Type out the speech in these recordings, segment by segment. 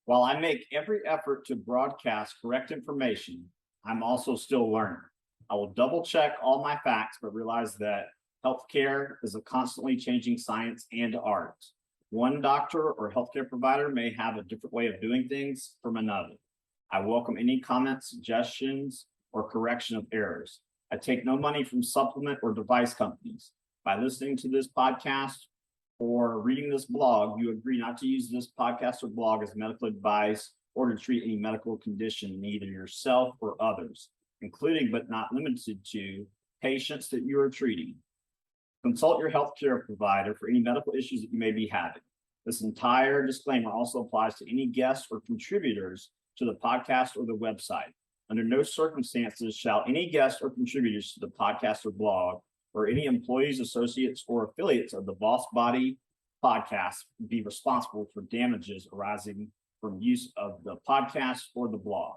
While I make every effort to broadcast correct information, I'm also still learning. I will double check all my facts, but realize that healthcare is a constantly changing science and art. One doctor or healthcare provider may have a different way of doing things from another. I welcome any comments, suggestions, or correction of errors. I take no money from supplement or device companies. By listening to this podcast or reading this blog, you agree not to use this podcast or blog as medical advice or to treat any medical condition in either yourself or others, including but not limited to patients that you are treating. Consult your healthcare provider for any medical issues that you may be having. This entire disclaimer also applies to any guests or contributors to the podcast or the website. Under no circumstances shall any guests or contributors to the podcast or blog or any employees, associates, or affiliates of the Boss Body podcast be responsible for damages arising from use of the podcast or the blog.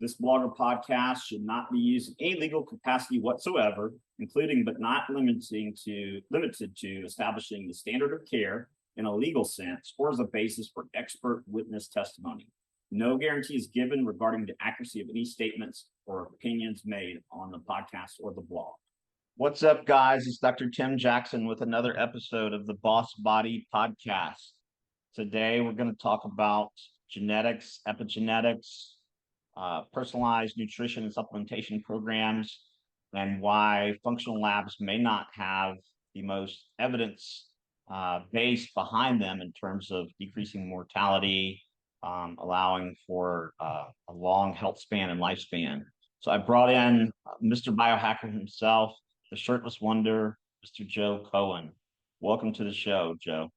This blog or podcast should not be used in any legal capacity whatsoever, including but not limited to establishing the standard of care in a legal sense or as a basis for expert witness testimony. No guarantee is given regarding the accuracy of any statements or opinions made on the podcast or the blog. What's up, guys? It's Dr. Tim Jackson with another episode of the Boss Body podcast. Today, we're going to talk about genetics, epigenetics, personalized nutrition and supplementation programs, and why functional labs may not have the most evidence base behind them in terms of decreasing mortality, allowing for a long health span and lifespan. So I brought in Mr. Biohacker himself, the shirtless wonder, Mr. Joe Cohen. Welcome to the show, Joe.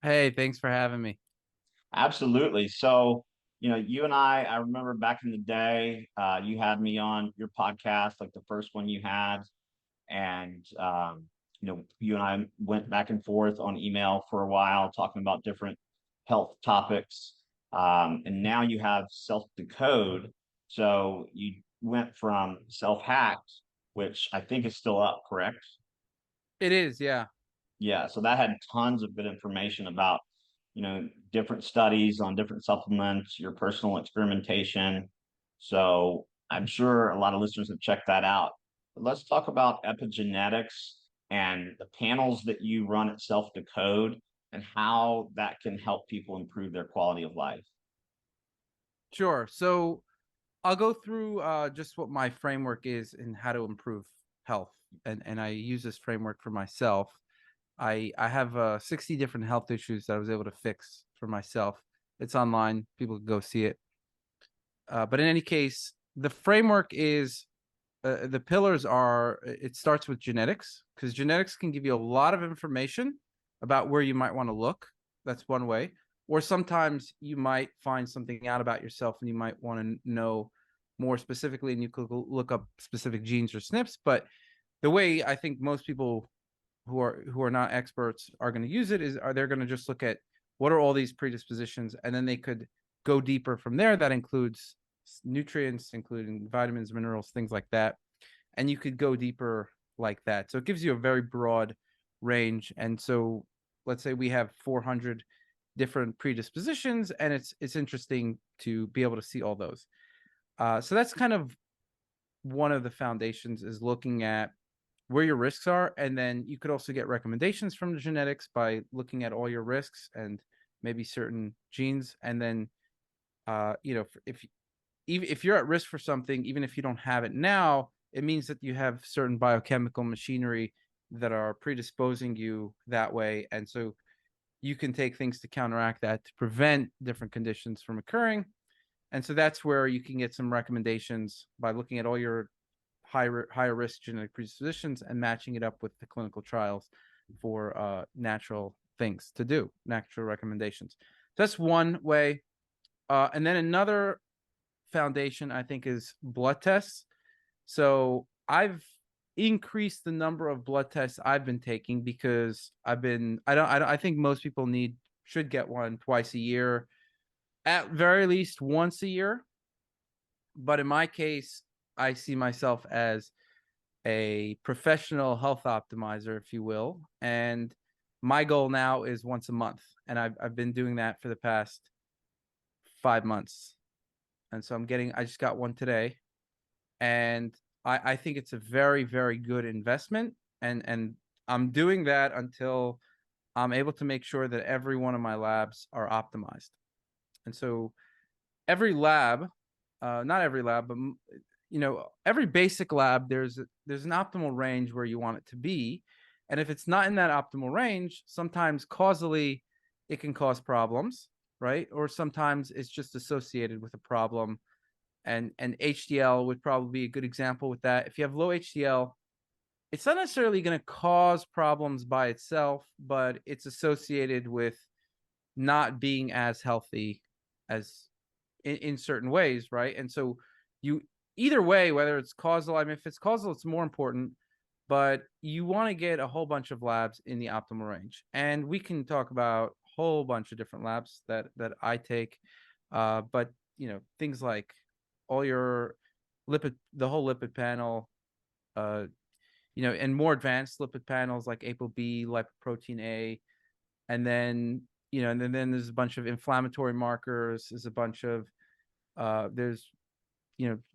Hey, thanks for having me. Absolutely. So, you and I remember back in the day, you had me on your podcast, like the first one you had. And, you and I went back and forth on email for a while, talking about different health topics. And now you have Self Decode. So you went from Self Hacked, which I think is still up, correct? It is, yeah. Yeah. So that had tons of good information about, different studies on different supplements, your personal experimentation. So I'm sure a lot of listeners have checked that out. But let's talk about epigenetics and the panels that you run at Self Decode and how that can help people improve their quality of life. Sure. So I'll go through just what my framework is and how to improve health. And I use this framework for myself. I have 60 different health issues that I was able to fix for myself. It's online. People can go see it. But in any case, the framework is the pillars are, it starts with genetics, because genetics can give you a lot of information about where you might want to look. That's one way. Or sometimes you might find something out about yourself and you might want to know more specifically, and you could look up specific genes or SNPs. But the way I think most people who are not experts are going to use it is, they're going to just look at what are all these predispositions, and then they could go deeper from there. That includes nutrients, including vitamins, minerals, things like that. And you could go deeper like that. So it gives you a very broad range. And so let's say we have 400 different predispositions, and it's interesting to be able to see all those. So that's kind of one of the foundations, is looking at where your risks are. And then you could also get recommendations from the genetics by looking at all your risks and maybe certain genes. And then, if you're at risk for something, even if you don't have it now, it means that you have certain biochemical machinery that are predisposing you that way. And so you can take things to counteract that, to prevent different conditions from occurring. And so that's where you can get some recommendations by looking at all your higher risk genetic predispositions and matching it up with the clinical trials for natural things to do, natural recommendations. That's one way. And then another foundation, I think, is blood tests. So I've increased the number of blood tests I've been taking, because I think most people should get one twice a year, at very least once a year. But in my case, I see myself as a professional health optimizer, if you will. And my goal now is once a month. And I've been doing that for the past 5 months. And so I just got one today, and I think it's a very, very good investment. And I'm doing that until I'm able to make sure that every one of my labs are optimized. And so every lab, not every lab, but every basic lab, there's an optimal range where you want it to be. And if it's not in that optimal range, sometimes causally it can cause problems, right? Or sometimes it's just associated with a problem. And HDL would probably be a good example with that. If you have low HDL, it's not necessarily going to cause problems by itself, but it's associated with not being as healthy as in certain ways, right? And so you either way, whether it's causal, I mean, if it's causal, it's more important, but you want to get a whole bunch of labs in the optimal range. And we can talk about a whole bunch of different labs that I take. But things like all your the whole lipid panel, and more advanced lipid panels like ApoB, lipoprotein A, and then and then there's a bunch of inflammatory markers. There's a bunch of there's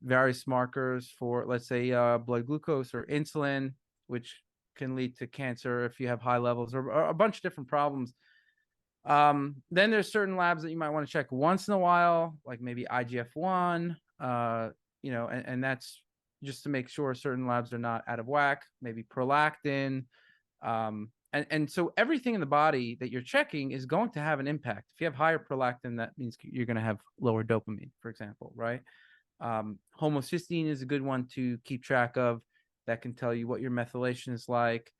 various markers for, let's say, blood glucose or insulin, which can lead to cancer if you have high levels, or a bunch of different problems. Then there's certain labs that you might want to check once in a while, like maybe IGF-1, and that's just to make sure certain labs are not out of whack, maybe prolactin. And so everything in the body that you're checking is going to have an impact. If you have higher prolactin, that means you're going to have lower dopamine, for example, right? Homocysteine is a good one to keep track of. That can tell you what your methylation is like.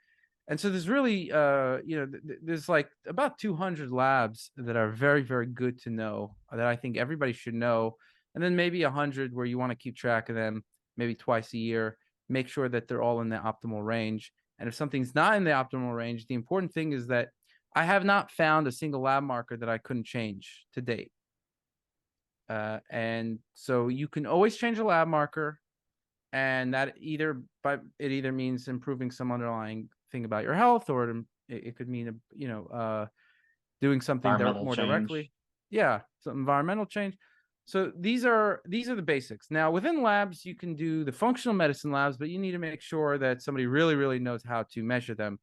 And so there's really, there's like about 200 labs that are very, very good to know, that I think everybody should know. And then maybe 100 where you want to keep track of them, maybe twice a year, make sure that they're all in the optimal range. And if something's not in the optimal range, the important thing is that I have not found a single lab marker that I couldn't change to date. And so you can always change a lab marker, and that either means improving some underlying thing about your health, or it could mean doing something more directly. Yeah, some environmental change. So these are the basics. Now within labs, you can do the functional medicine labs, but you need to make sure that somebody really, really knows how to measure them.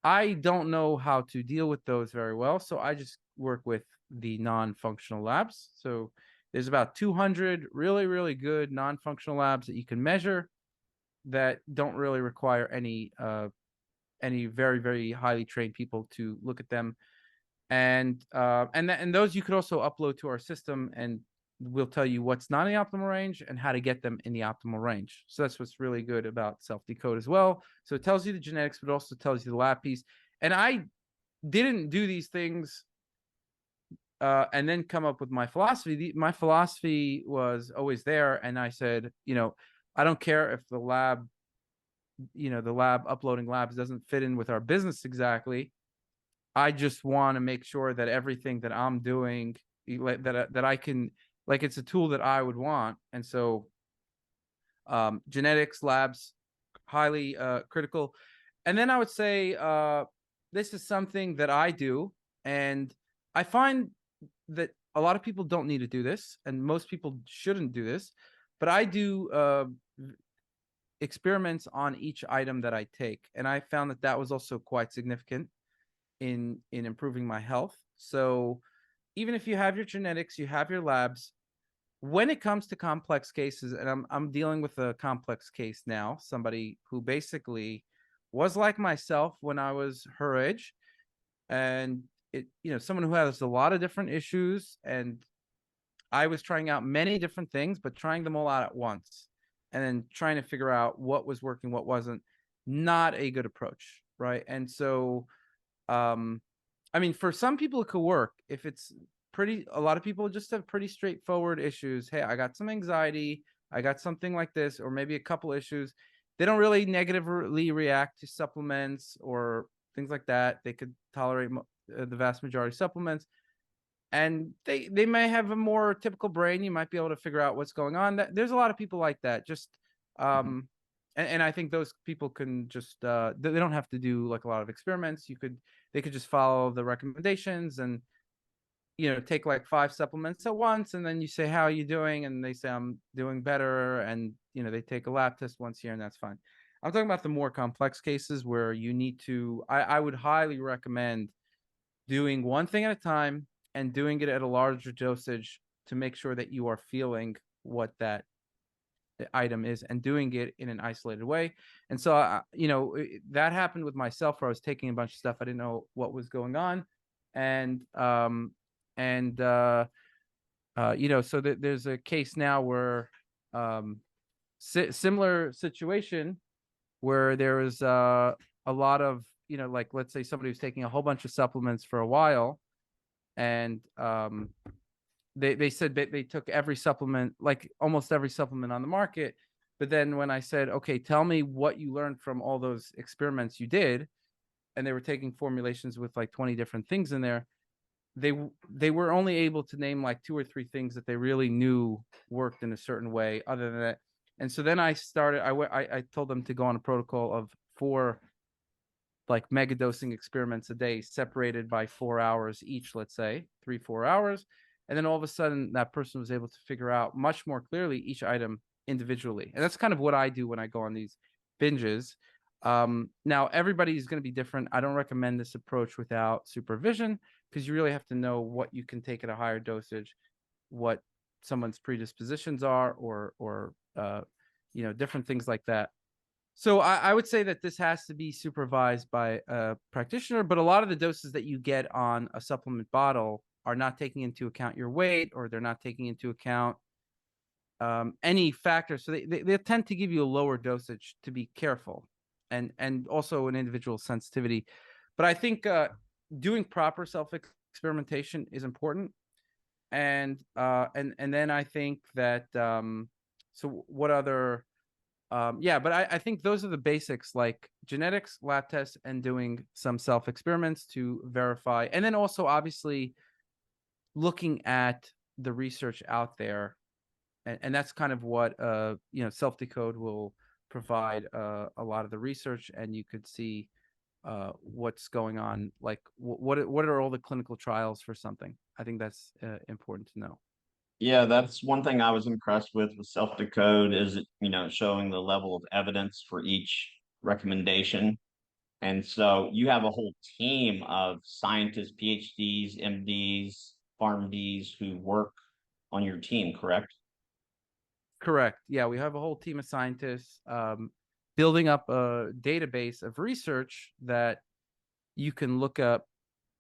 I don't know how to deal with those very well, so I just work with the non-functional labs. So there's about 200 really, really good non-functional labs that you can measure that don't really require any very, very highly trained people to look at them. And those you could also upload to our system, and we'll tell you what's not in the optimal range and how to get them in the optimal range. So that's what's really good about Self Decode as well. So it tells you the genetics, but also tells you the lab piece. And I didn't do these things and then come up with my philosophy. My philosophy was always there, and I said, I don't care if the lab uploading labs doesn't fit in with our business exactly. I just want to make sure that everything that I'm doing, that I can, like, it's a tool that I would want. And so genetics labs, highly critical. And then I would say this is something that I do, and I find that a lot of people don't need to do this, and most people shouldn't do this, but I do experiments on each item that I take, and I found that was also quite significant in improving my health. So even if you have your genetics, you have your labs, when it comes to complex cases, and I'm dealing with a complex case now, somebody who basically was like myself when I was her age, and someone who has a lot of different issues, and I was trying out many different things, but trying them all out at once, and then trying to figure out what was working, what wasn't. Not a good approach, right? And so I mean, for some people it could work if it's a lot of people just have pretty straightforward issues. Hey, I got some anxiety, I got something like this, or maybe a couple issues. They don't really negatively react to supplements or things like that. They could tolerate the vast majority of supplements, and they may have a more typical brain. You might be able to figure out what's going on. There's a lot of people like that. Just and I think those people can just they don't have to do like a lot of experiments. They could just follow the recommendations, and take like 5 supplements at once, and then you say, how are you doing? And they say, I'm doing better. And, they take a lab test once a year, and that's fine. I'm talking about the more complex cases where you need to, I would highly recommend doing one thing at a time and doing it at a larger dosage to make sure that you are feeling what that item is and doing it in an isolated way. And so, that happened with myself where I was taking a bunch of stuff. I didn't know what was going on. And, and, so there's a case now where, similar situation where there was, a lot of, like, let's say somebody was taking a whole bunch of supplements for a while, and, they said they took every supplement, like almost every supplement on the market. But then when I said, okay, tell me what you learned from all those experiments you did, and they were taking formulations with like 20 different things in there, they were only able to name like 2 or 3 things that they really knew worked in a certain way. Other than that, and so then I told them to go on a protocol of 4 like mega dosing experiments a day, separated by 4 hours each, let's say 3-4 hours. And then all of a sudden that person was able to figure out much more clearly each item individually. And that's kind of what I do when I go on these binges. Now everybody is going to be different. I don't recommend this approach without supervision, because you really have to know what you can take at a higher dosage, what someone's predispositions are, or different things like that. So I would say that this has to be supervised by a practitioner, but a lot of the doses that you get on a supplement bottle are not taking into account your weight, or they're not taking into account any factors. So they tend to give you a lower dosage to be careful, and also an individual sensitivity. But I think doing proper self-experimentation is important. And then I think that so what other yeah, but I think those are the basics, like genetics, lab tests, and doing some self experiments to verify. And then also, obviously, looking at the research out there. And that's kind of what, Self Decode will provide a lot of the research, and you could see what's going on. Like, what are all the clinical trials for something? I think that's important to know. Yeah, that's one thing I was impressed with Self Decode is, showing the level of evidence for each recommendation. And so you have a whole team of scientists, PhDs, MDs, PharmDs who work on your team, correct? Correct. Yeah, we have a whole team of scientists building up a database of research that you can look up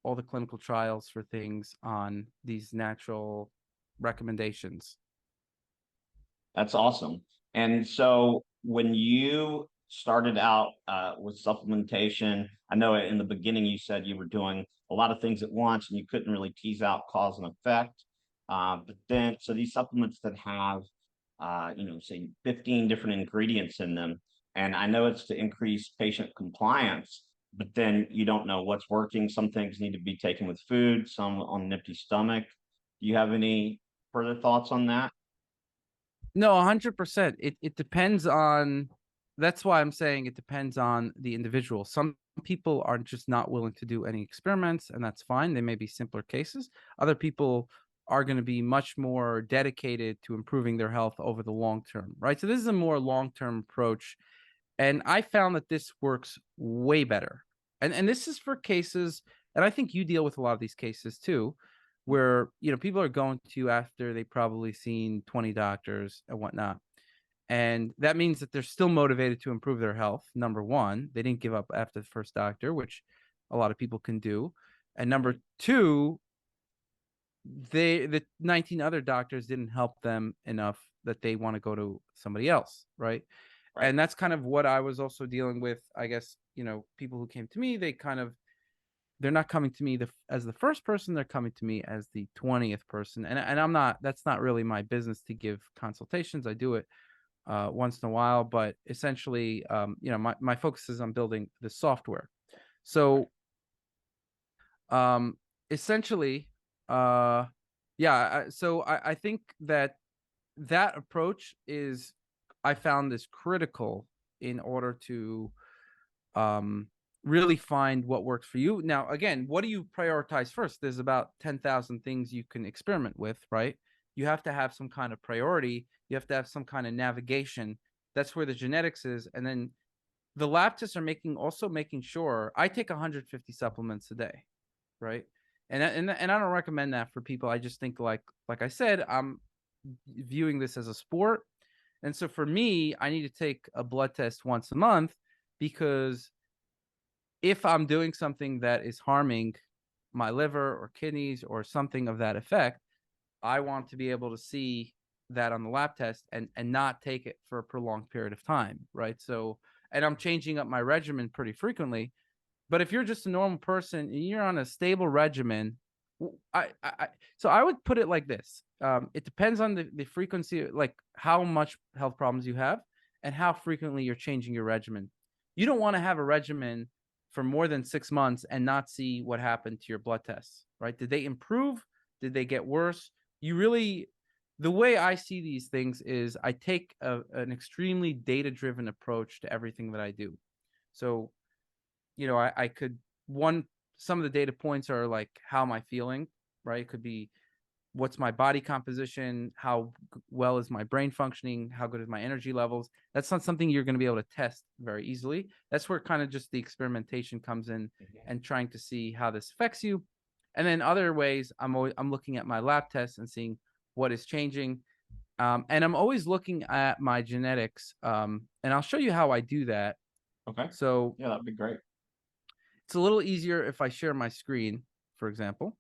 all the clinical trials for things on these natural recommendations. That's awesome. And so when you started out with supplementation, I know in the beginning you said you were doing a lot of things at once and you couldn't really tease out cause and effect. But then, so these supplements that have, say 15 different ingredients in them, and I know it's to increase patient compliance, but then you don't know what's working. Some things need to be taken with food, some on an empty stomach. Do you have any further thoughts on that? No, 100%. It depends on. That's why I'm saying it depends on the individual. Some people are just not willing to do any experiments, and that's fine. They may be simpler cases. Other people are going to be much more dedicated to improving their health over the long term, right? So this is a more long-term approach, and I found that this works way better. And this is for cases, and I think you deal with a lot of these cases too, where people are going to you after they probably seen 20 doctors and whatnot. And that means that they're still motivated to improve their health. Number one, they didn't give up after the first doctor, which a lot of people can do. And number two, the 19 other doctors didn't help them enough that they want to go to somebody else, right? Right. And that's kind of what I was also dealing with. I guess, people who came to me, they're not coming to me as the first person, they're coming to me as the 20th person. And I'm not, that's not really my business to give consultations. I do it once in a while, but essentially, my focus is on building the software. So um essentially, uh yeah, so I think that approach is, I found, is critical in order to um really find what works for you. Now, again, what do you prioritize first? There's about 10,000 things you can experiment with, right? You have to have some kind of priority. You have to have some kind of navigation. That's where the genetics is. And then the lab tests are making sure I take 150 supplements a day, right? And I don't recommend that for people. I just think like I said, I'm viewing this as a sport. And so for me, I need to take a blood test once a month because if I'm doing something that is harming my liver or kidneys or something of that effect, I want to be able to see that on the lab test and not take it for a prolonged period of time, right? So, and I'm changing up my regimen pretty frequently. But if you're just a normal person and you're on a stable regimen, so I would put it like this. It depends on the frequency, like how much health problems you have and how frequently you're changing your regimen. You don't want to have a regimen for more than 6 months and not see what happened to your blood tests, right? Did they improve? Did they get worse? You really, the way I see these things is I take an extremely data-driven approach to everything that I do. So, I could some of the data points are like, how am I feeling, right? It could be what's my body composition, how well is my brain functioning, how good is my energy levels. That's not something you're going to be able to test very easily. That's where kind of just the experimentation comes in and trying to see how this affects you. And then other ways, I'm looking at my lab tests and seeing what is changing. And I'm always looking at my genetics. And I'll show you how I do that. Okay. So Yeah, that'd be great. it's a little easier if I share my screen, for example.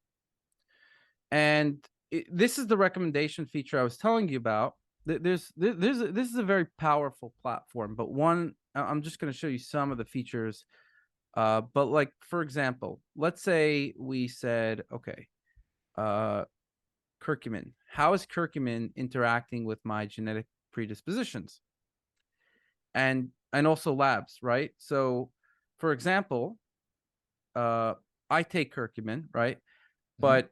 And this is the recommendation feature I was telling you about. This is a very powerful platform, but I'm just going to show you some of the features. But like, for example, let's say we said, okay, curcumin. How is curcumin interacting with my genetic predispositions? And also labs, right? So, for example, I take curcumin, right? But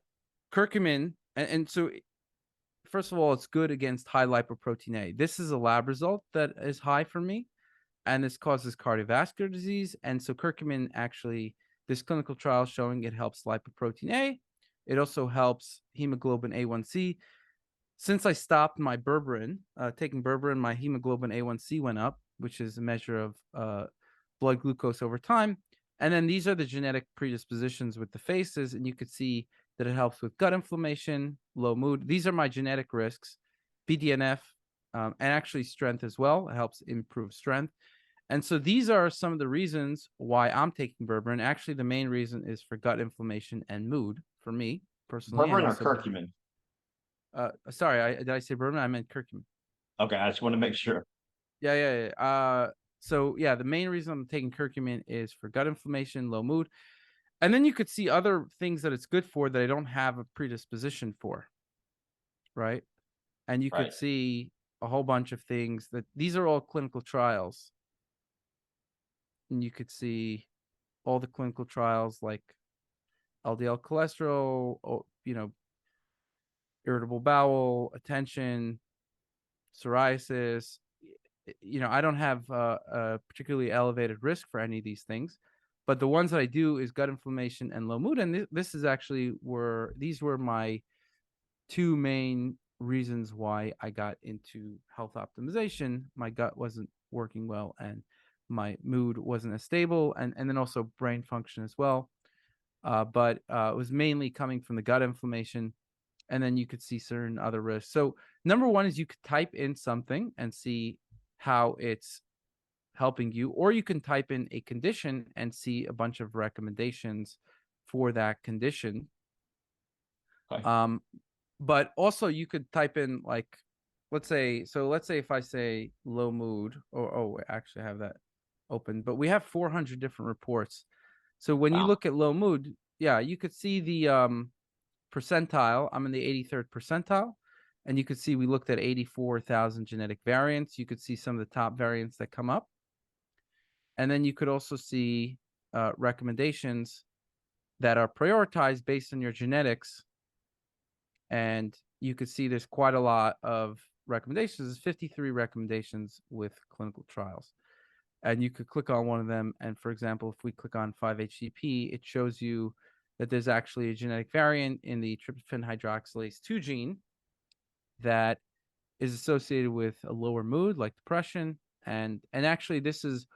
curcumin, and so first of all, it's good against high lipoprotein A. This is a lab result that is high for me, and this causes cardiovascular disease. And so curcumin actually, this clinical trial showing it helps lipoprotein A. It also helps hemoglobin A1C. Since I stopped my berberine, taking berberine, my hemoglobin A1C went up, which is a measure of blood glucose over time. And then these are the genetic predispositions with the faces, and you could see that it helps with gut inflammation, low mood. These are my genetic risks, BDNF, and actually strength as well. It helps improve strength. And so these are some of the reasons why I'm taking berberine. Actually, the main reason is for gut inflammation and mood for me personally. Berberine And or also, curcumin? sorry, did I say berberine? I meant curcumin. Okay, I just want to make sure. Yeah. So yeah, the main reason I'm taking curcumin is for gut inflammation, low mood. And then you could see other things that it's good for that I don't have a predisposition for, right? And you could Right. see a whole bunch of things that these are all clinical trials. And you could see all the clinical trials like LDL cholesterol, irritable bowel, attention, psoriasis. I don't have a particularly elevated risk for any of these things, but the ones that I do is gut inflammation and low mood. And this is actually these were my two main reasons why I got into health optimization. My gut wasn't working well, and my mood wasn't as stable, and then also brain function as well. But it was mainly coming from the gut inflammation, and then you could see certain other risks. So number one is you could type in something and see how it's helping you, or you can type in a condition and see a bunch of recommendations for that condition. Okay. But also you could type in like, let's say if I say low mood, or actually I have that open, but we have 400 different reports. So when you Wow. look at low mood, yeah, you could see the percentile. I'm in the 83rd percentile. And you could see we looked at 84,000 genetic variants. You could see some of the top variants that come up. And then you could also see recommendations that are prioritized based on your genetics. And you could see there's quite a lot of recommendations. There's 53 recommendations with clinical trials. and you could click on one of them. And for example, if we click on 5-HTP, it shows you that there's actually a genetic variant in the tryptophan hydroxylase 2 gene that is associated with a lower mood, like depression. And actually, this is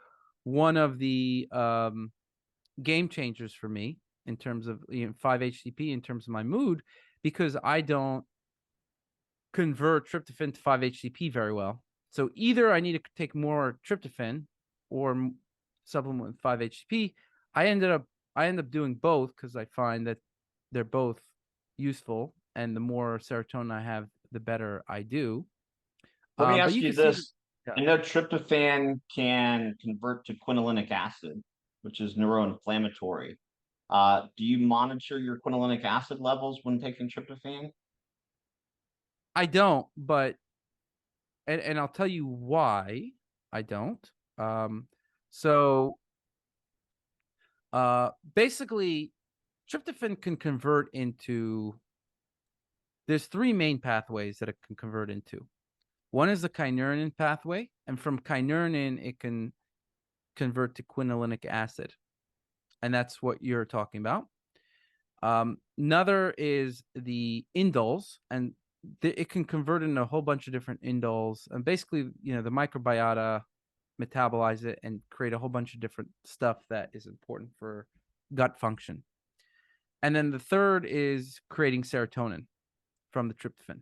one of the game changers for me in terms of 5-HTP in terms of my mood, because I don't convert tryptophan to 5-HTP very well. So either I need to take more tryptophan or supplement with 5-HTP. I end up doing both because I find that they're both useful, and the more serotonin I have, the better I do. Let me But ask you you can see, this. I know tryptophan can convert to quinolinic acid, which is neuroinflammatory. Do you monitor your quinolinic acid levels when taking tryptophan? I don't, but and I'll tell you why I don't. Um, so basically, tryptophan can convert into. There's three main pathways that it can convert into. One is the kynurenine pathway, and from kynurenine, it can convert to quinolinic acid, and that's what you're talking about. Another is the indoles, and it can convert into a whole bunch of different indoles, and basically, the microbiota metabolize it and create a whole bunch of different stuff that is important for gut function. And then the third is creating serotonin from the tryptophan.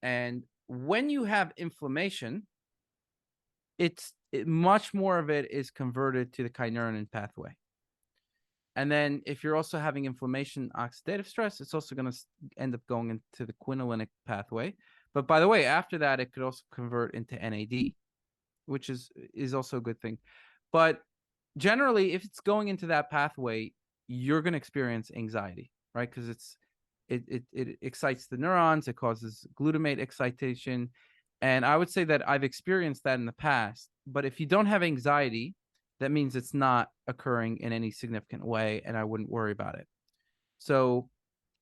And when you have inflammation, much more of it is converted to the kynurenine pathway. And then if you're also having inflammation, oxidative stress, it's also going to end up going into the quinolinic pathway. But by the way, after that, it could also convert into NAD, which is also a good thing. But generally, if it's going into that pathway, you're going to experience anxiety, right? Because it excites the neurons, it causes glutamate excitation. And I would say that I've experienced that in the past. But if you don't have anxiety, that means it's not occurring in any significant way, and I wouldn't worry about it. So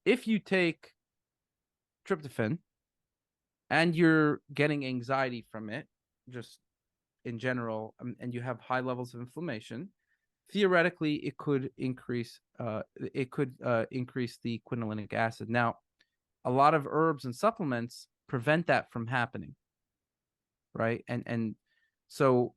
if you take tryptophan and you're getting anxiety from it, just in general, and you have high levels of inflammation, theoretically it could increase increase the quinolinic acid. Now, a lot of herbs and supplements prevent that from happening, right? And so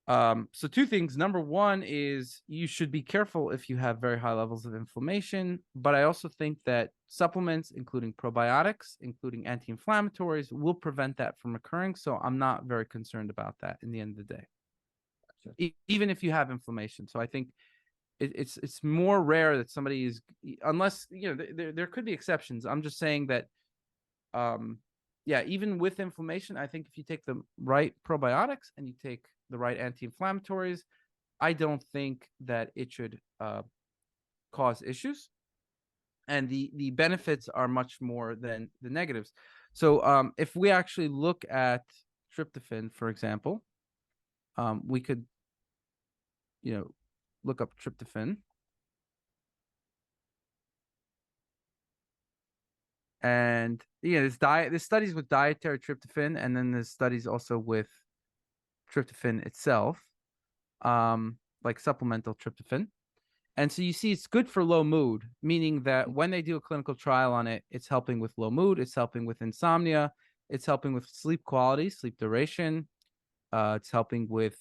so two things. Number one is you should be careful if you have very high levels of inflammation, but I also think that supplements, including probiotics, including anti-inflammatories, will prevent that from occurring. So I'm not very concerned about that in the end of the day, even if you have inflammation. So I think it's more rare that somebody is, unless there could be exceptions. I'm just saying that yeah, even with inflammation, I think if you take the right probiotics and you take the right anti-inflammatories, I don't think that it should cause issues. And the benefits are much more than the negatives. So if we actually look at tryptophan, for example, we could, look up tryptophan. And there's studies with dietary tryptophan, and then there's studies also with tryptophan itself, like supplemental tryptophan. And so you see it's good for low mood, meaning that when they do a clinical trial on it, it's helping with low mood, it's helping with insomnia, it's helping with sleep quality, sleep duration, it's helping with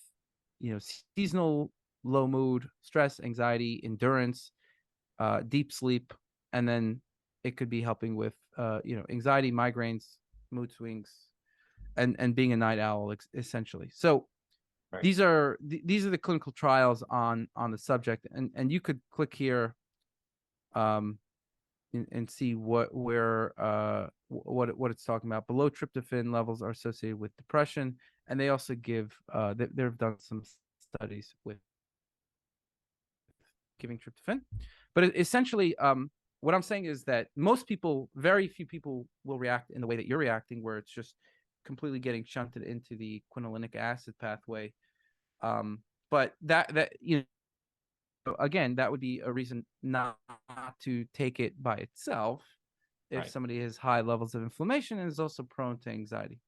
seasonal low mood, stress, anxiety, endurance, deep sleep, and then it could be helping with anxiety, migraines, mood swings, and being a night owl, essentially. So Right. these are the clinical trials on the subject, and you could click here and see what it's talking about. Below tryptophan levels are associated with depression, and they also give they've done some studies with giving tryptophan. But essentially, what I'm saying is that very few people will react in the way that you're reacting, where it's just completely getting shunted into the quinolinic acid pathway. But that again, that would be a reason not to take it by itself if Right. somebody has high levels of inflammation and is also prone to anxiety.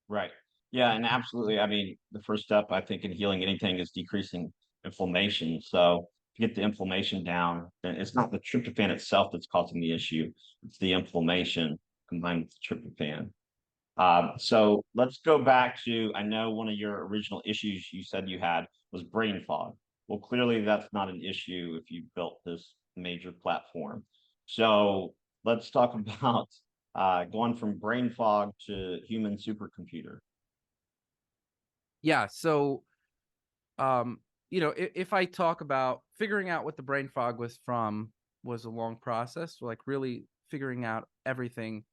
Right. Yeah, and absolutely. I mean, the first step I think in healing anything is decreasing inflammation. So to get the inflammation down, then it's not the tryptophan itself that's causing the issue; it's the inflammation combined with the tryptophan. So let's go back to, I know one of your original issues you said you had was brain fog. Well, clearly that's not an issue if you built this major platform. So let's talk about going from brain fog to human supercomputer. Yeah. So, um, if I talk about figuring out what the brain fog was from was a long process, like really figuring out everything.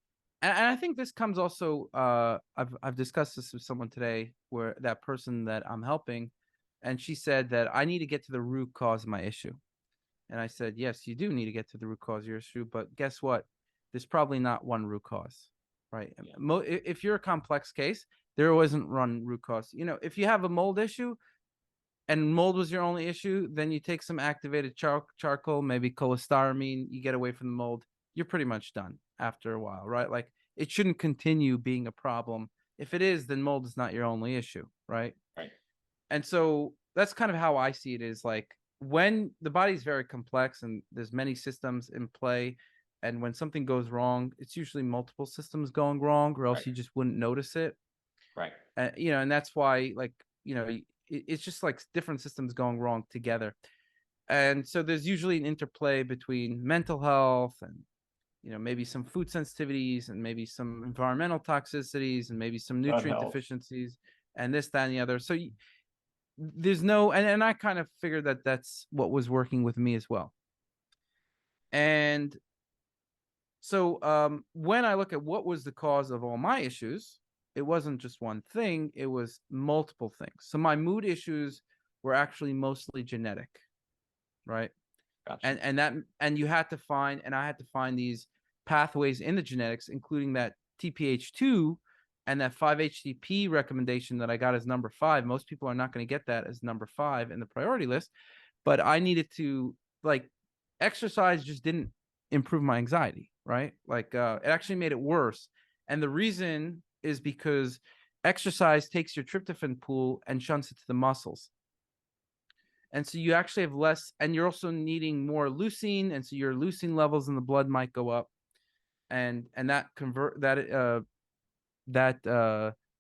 And I think this comes also, I've discussed this with someone today where that person that I'm helping, and she said that I need to get to the root cause of my issue. And I said, yes, you do need to get to the root cause of your issue, but guess what? There's probably not one root cause, right? Yeah. If you're a complex case, there wasn't one root cause. If you have a mold issue and mold was your only issue, then you take some activated charcoal, maybe cholestyramine, you get away from the mold, you're pretty much done after a while, right? Like it shouldn't continue being a problem. If it is, then mold is not your only issue, right? Right. And so that's kind of how I see it is like when the body's very complex and there's many systems in play, and when something goes wrong, it's usually multiple systems going wrong, or else Right. you just wouldn't notice it. Right. And that's why, like, it's just like different systems going wrong together. And so there's usually an interplay between mental health and maybe some food sensitivities and maybe some environmental toxicities and maybe some Gut nutrient health. deficiencies and this, that, and the other. So there's no, and I kind of figured that that's what was working with me as well. And so when I look at what was the cause of all my issues, it wasn't just one thing, it was multiple things. So my mood issues were actually mostly genetic, right? Gotcha. And you had to find, and I had to find these pathways in the genetics, including that TPH2 and that 5-HTP recommendation that I got as number 5. Most people are not going to get that as number 5 in the priority list, but I needed to, like, exercise just didn't improve my anxiety, right? Like it actually made it worse. And the reason is because exercise takes your tryptophan pool and shunts it to the muscles. And so you actually have less, and you're also needing more leucine, and so your leucine levels in the blood might go up, and that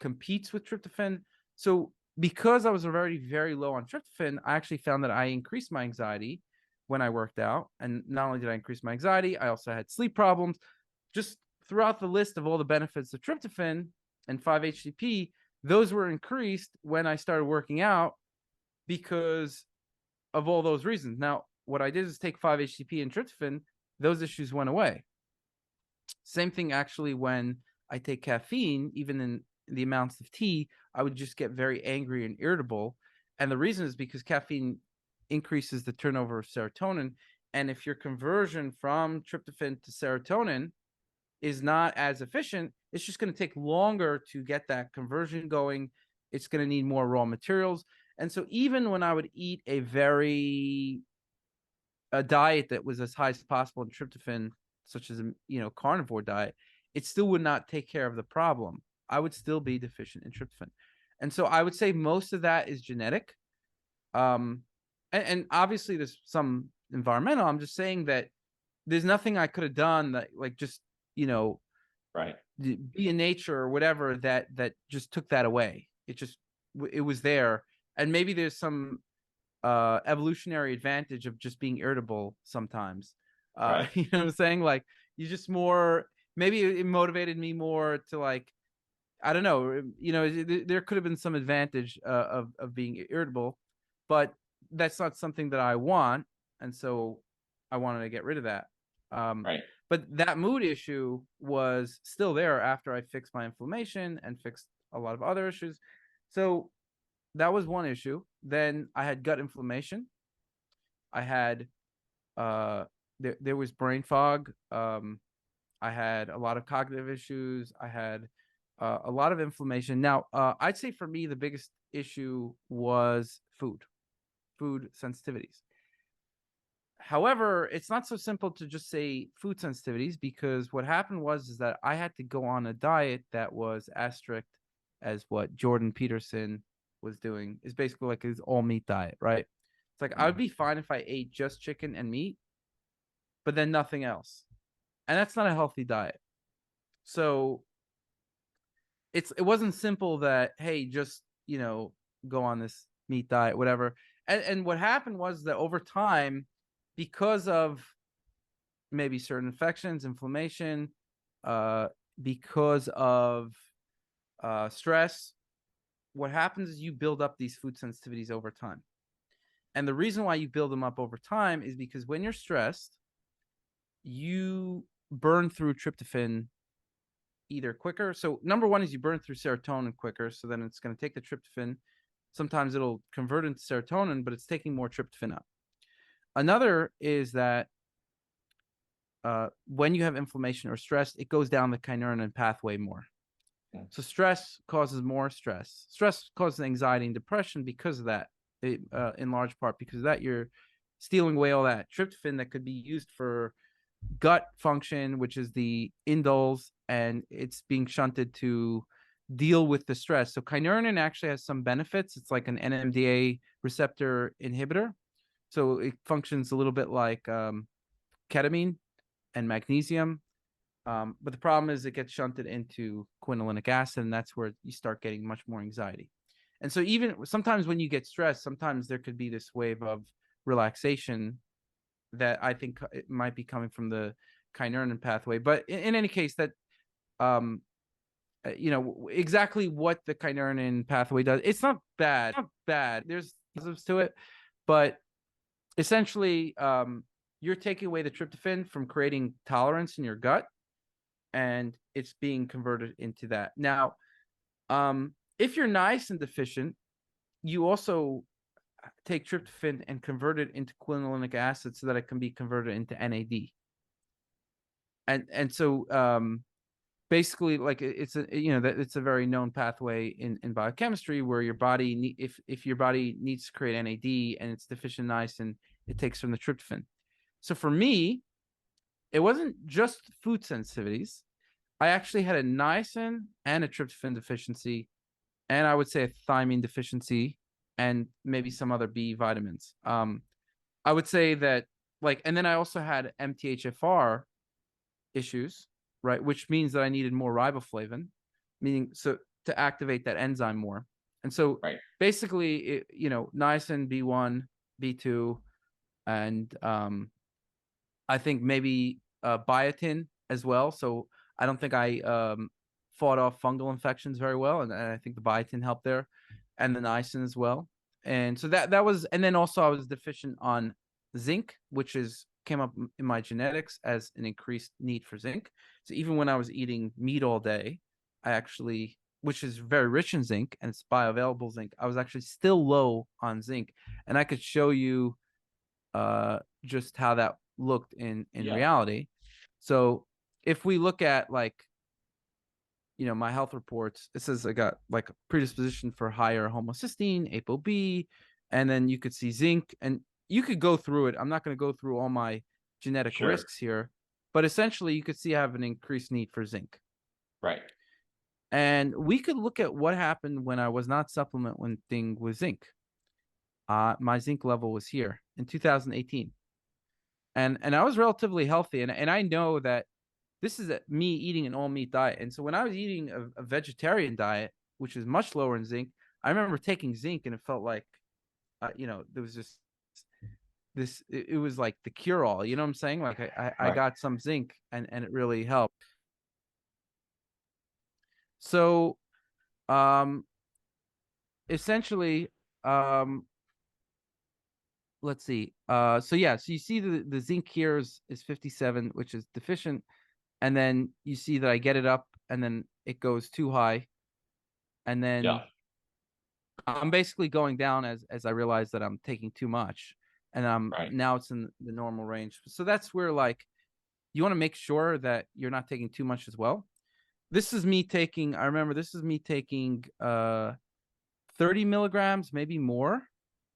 competes with tryptophan. So because I was already very low on tryptophan, I actually found that I increased my anxiety when I worked out, and not only did I increase my anxiety, I also had sleep problems. Just throughout the list of all the benefits of tryptophan and 5-HTP, those were increased when I started working out because of all those reasons. Now, what I did is take 5-HTP and tryptophan, those issues went away. Same thing actually when I take caffeine, even in the amounts of tea, I would just get very angry and irritable. And the reason is because caffeine increases the turnover of serotonin. And if your conversion from tryptophan to serotonin is not as efficient, it's just going to take longer to get that conversion going. It's going to need more raw materials. And so even when I would eat a diet that was as high as possible in tryptophan, such as a carnivore diet, it still would not take care of the problem. I would still be deficient in tryptophan. And so I would say most of that is genetic. And obviously there's some environmental. I'm just saying that there's nothing I could have done that, like, just, Right. be in nature or whatever that just took that away. It was there. And maybe there's some evolutionary advantage of just being irritable sometimes. Right. You know what I'm saying? Like you just more, maybe it motivated me more to, like, I don't know, there could have been some advantage of being irritable, but that's not something that I want, and so I wanted to get rid of that. Right. But that mood issue was still there after I fixed my inflammation and fixed a lot of other issues. So that was one issue. Then I had gut inflammation. I had there was brain fog. I had a lot of cognitive issues. I had a lot of inflammation. Now, I'd say for me the biggest issue was food sensitivities. However, it's not so simple to just say food sensitivities, because what happened was is that I had to go on a diet that was as strict as what Jordan Peterson was doing, is basically like his all meat diet, right? It's like I would be fine if I ate just chicken and meat, but then nothing else. And that's not a healthy diet. So it wasn't simple that, hey, just, go on this meat diet, whatever. And what happened was that over time, because of maybe certain infections, inflammation, because of stress, what happens is you build up these food sensitivities over time. And the reason why you build them up over time is because when you're stressed, you burn through tryptophan either quicker. So number one is you burn through serotonin quicker. So then it's going to take the tryptophan. Sometimes it'll convert into serotonin, but it's taking more tryptophan up. Another is that when you have inflammation or stress, it goes down the kynurenine pathway more. So stress causes more stress. Stress causes anxiety and depression because of that, in large part because of that. You're stealing away all that tryptophan that could be used for gut function, which is the indoles, and it's being shunted to deal with the stress. So kynurenine actually has some benefits. It's like an NMDA receptor inhibitor. So it functions a little bit like ketamine and magnesium. But the problem is it gets shunted into quinolinic acid, and that's where you start getting much more anxiety. And so even sometimes when you get stressed, sometimes there could be this wave of relaxation that I think it might be coming from the kynurenine pathway. But in any case, that exactly what the kynurenine pathway does, it's not bad. It's not bad. There's positives to it, but essentially, you're taking away the tryptophan from creating tolerance in your gut, and it's being converted into that. Now, if you're niacin deficient, you also take tryptophan and convert it into quinolinic acid so that it can be converted into NAD. And so basically, like it's it's a very known pathway in biochemistry where your body, if your body needs to create NAD and it's deficient in niacin, it takes from the tryptophan. So for me, it wasn't just food sensitivities. I actually had a niacin and a tryptophan deficiency, and I would say a thiamine deficiency, and maybe some other B vitamins. I would say that, and then I also had MTHFR issues, right? Which means that I needed more riboflavin, meaning so to activate that enzyme more. And so basically, niacin, B1, B2, and I think maybe biotin as well. So I don't think I fought off fungal infections very well, and I think the biotin helped there, and the niacin as well. And so that was, and then also I was deficient on zinc, which came up in my genetics as an increased need for zinc. So even when I was eating meat all day, I actually, which is very rich in zinc and it's bioavailable zinc, I was actually still low on zinc, and I could show you just how that looked in reality. So if we look at my health reports, it says I got a predisposition for higher homocysteine, ApoB, and then you could see zinc, and you could go through it. I'm not going to go through all my genetic risks here, but essentially you could see I have an increased need for zinc. Right. And we could look at what happened when I was not supplementing with zinc. My zinc level was here in 2018. And I was relatively healthy. And I know that this is me eating an all meat diet. And so when I was eating a vegetarian diet, which is much lower in zinc, I remember taking zinc and it felt like, there was just this, it was like the cure all, you know what I'm saying? Like I got some zinc and it really helped. So, essentially, let's see. So you see the zinc here is 57, which is deficient. And then you see that I get it up and then it goes too high. And then I'm basically going down as I realize that I'm taking too much. And now it's in the normal range. So that's where you want to make sure that you're not taking too much as well. This is me taking, I remember this is me taking 30 milligrams, maybe more,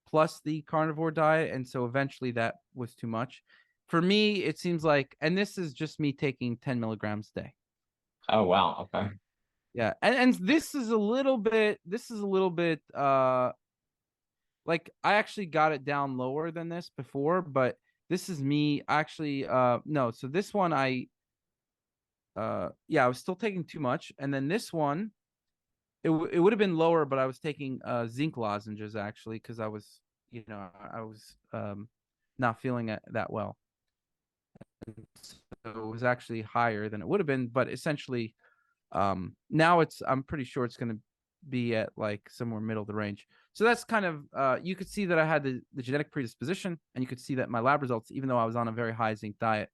plus the carnivore diet. And so eventually that was too much. For me, it seems like, and this is just me taking 10 milligrams a day. Oh, wow. Okay. Yeah, and this is a little bit like I actually got it down lower than this before, but this is me actually no, so this one yeah, I was still taking too much, and then this one it would have been lower, but I was taking zinc lozenges actually because I was, you know, I was not feeling it that well. So it was actually higher than it would have been, but essentially now I'm pretty sure it's going to be at like somewhere middle of the range. So that's kind of you could see that I had the genetic predisposition, and you could see that my lab results, even though I was on a very high zinc diet,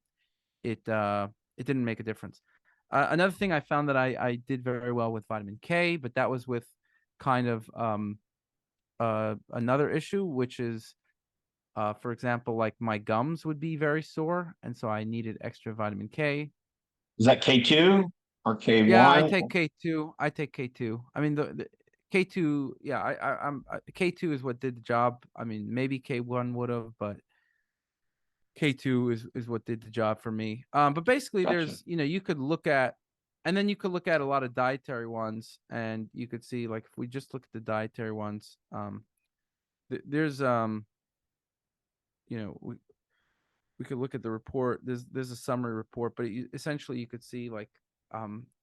it didn't make a difference. Another thing I found that I did very well with vitamin K, but that was with kind of another issue, which is for example, like my gums would be very sore, and so I needed extra vitamin K. Is that K2 or Yeah, I K1? take K2. I take K2. I mean, the K2. Yeah, K2 is what did the job. I mean, maybe K1 would have, but K2 is what did the job for me. But basically, Gotcha. there's, you know, you could look at, and then you could look at a lot of dietary ones, and you could see, like, if we just look at the dietary ones, there's you know, we could look at the report. There's a summary report, but essentially you could see like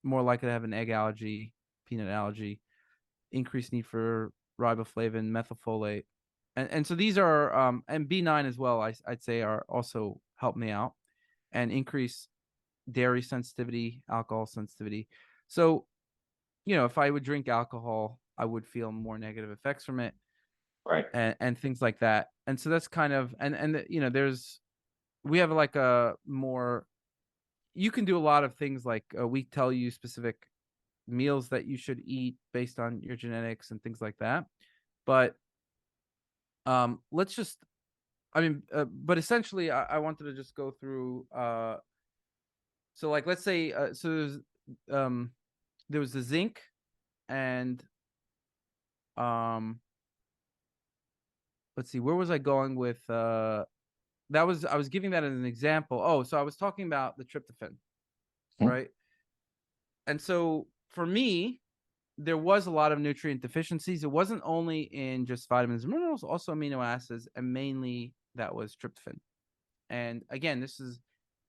more likely to have an egg allergy, peanut allergy, increased need for riboflavin, methylfolate, and so these are and B9 as well. I'd say are also help me out, and increase dairy sensitivity, alcohol sensitivity. So, you know, if I would drink alcohol, I would feel more negative effects from it, Right. and things like that. And so that's kind of and you know, we have like a more, you can do a lot of things like we tell you specific meals that you should eat based on your genetics and things like that. But let's just, I mean, but essentially I wanted to just go through so like let's say um there was the zinc, and um let's see, where was I going with that was, I was giving that as an example. Oh, so I was talking about the tryptophan, right? And so for me, there was a lot of nutrient deficiencies. It wasn't only in just vitamins and minerals, also amino acids, and mainly that was tryptophan. And again, this is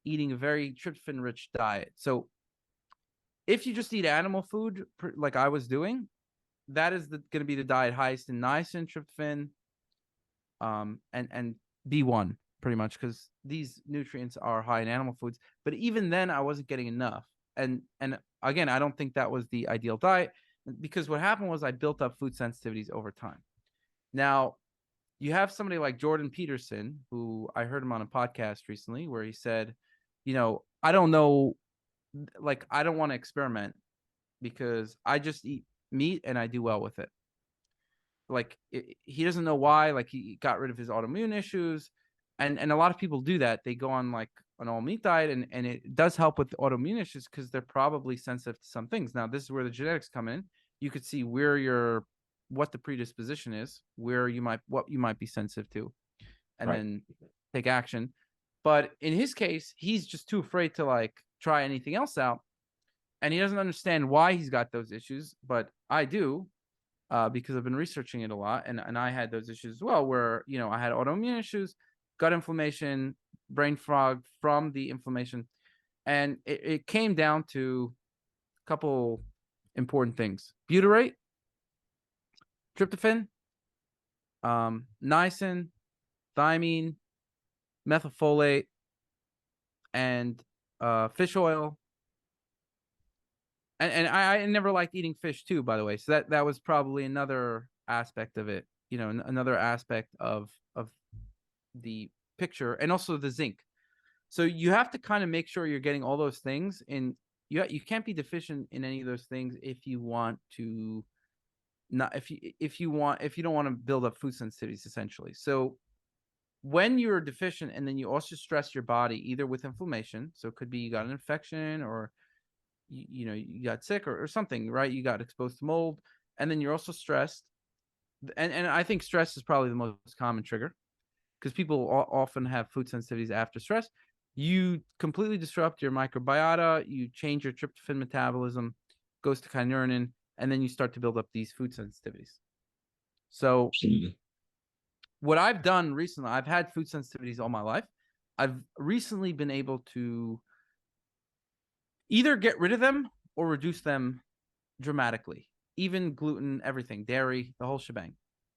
eating a very tryptophan rich diet. So if you just eat animal food, like I was doing, that is going to be the diet highest in niacin, tryptophan, and B1 pretty much, because these nutrients are high in animal foods. But even then, I wasn't getting enough. And again, I don't think that was the ideal diet, because what happened was I built up food sensitivities over time. Now, you have somebody like Jordan Peterson, who I heard him on a podcast recently, where he said, you know, I don't know, like, I don't want to experiment because I just eat meat and I do well with it. Like, he doesn't know why. Like, he got rid of his autoimmune issues, and a lot of people do that. They go on like an all meat diet, and it does help with autoimmune issues because they're probably sensitive to some things. Now, this is where the genetics come in. You could see what the predisposition is, what you might be sensitive to, and Right. then take action. But in his case, he's just too afraid to like try anything else out, and he doesn't understand why he's got those issues. But I do, because I've been researching it a lot, and I had those issues as well, where, you know, I had autoimmune issues, gut inflammation, brain fog from the inflammation, and it came down to a couple important things: butyrate, tryptophan, niacin, thiamine, methylfolate, and fish oil. And I never liked eating fish too, by the way. So that was probably another aspect of it, you know, another aspect of the picture, and also the zinc. So you have to kind of make sure you're getting all those things in. You can't be deficient in any of those things if you want to not if you don't want to build up food sensitivities, essentially. So when you're deficient, and then you also stress your body either with inflammation, so it could be you got an infection, or you know, you got sick, or something, right? You got exposed to mold, and then you're also stressed, and I think stress is probably the most common trigger, because people often have food sensitivities after stress. You completely disrupt your microbiota, you change your tryptophan metabolism, goes to kynurenine, and then you start to build up these food sensitivities. So what I've done recently, I've had food sensitivities all my life. I've recently been able to either get rid of them or reduce them dramatically, even gluten, everything, dairy, the whole shebang.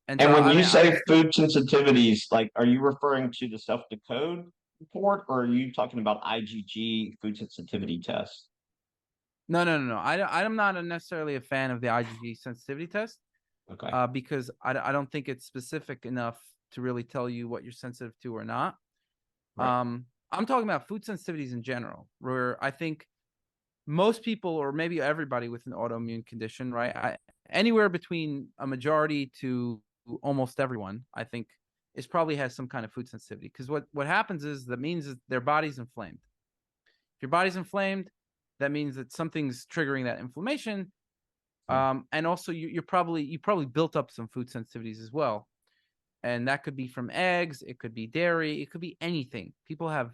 And so, when I you mean, say food sensitivities, like, are you referring to the Self Decode report, or are you talking about IgG food sensitivity test? no. I'm not necessarily a fan of the IgG sensitivity test, Okay. because I don't think it's specific enough to really tell you what you're sensitive to or not. Right. I'm talking about food sensitivities in general, where I think most people, or maybe everybody with an autoimmune condition, right? Anywhere between a majority to almost everyone, I think, is probably has some kind of food sensitivity. Because what happens is that means that their body's inflamed. If your body's inflamed, that means that something's triggering that inflammation. And also you probably built up some food sensitivities as well. And that could be from eggs, it could be dairy, it could be anything. People have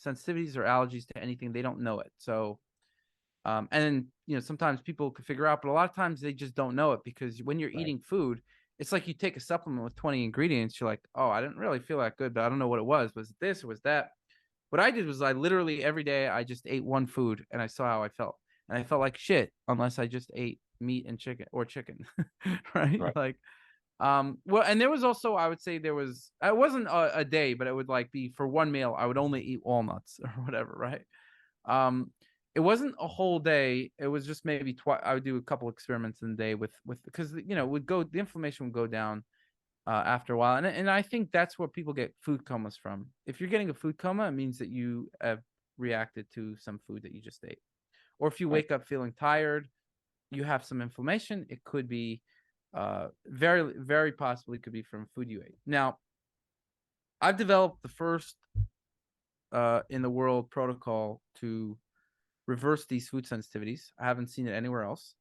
sensitivities or allergies to anything, they don't know it. So and sometimes people could figure out, but a lot of times they just don't know it, because when you're eating food, it's like you take a supplement with 20 ingredients. You're like, oh, I didn't really feel that good, but I don't know what it was. Was it this or was that? What I did was I literally every day I just ate one food and I saw how I felt. And I felt like shit unless I just ate meat and chicken right? Right. Like, well, and there was also, I would say it wasn't a day, but it would like be for one meal, I would only eat walnuts or whatever, right? It wasn't a whole day. It was just maybe twice. I would do a couple experiments in the day with because the inflammation would go down after a while, and I think that's where people get food comas from. If you're getting a food coma, it means that you have reacted to some food that you just ate, or if you wake up feeling tired, you have some inflammation. It could be very, very possibly could be from food you ate. Now, I've developed the first in the world protocol to reverse these food sensitivities. I haven't seen it anywhere else.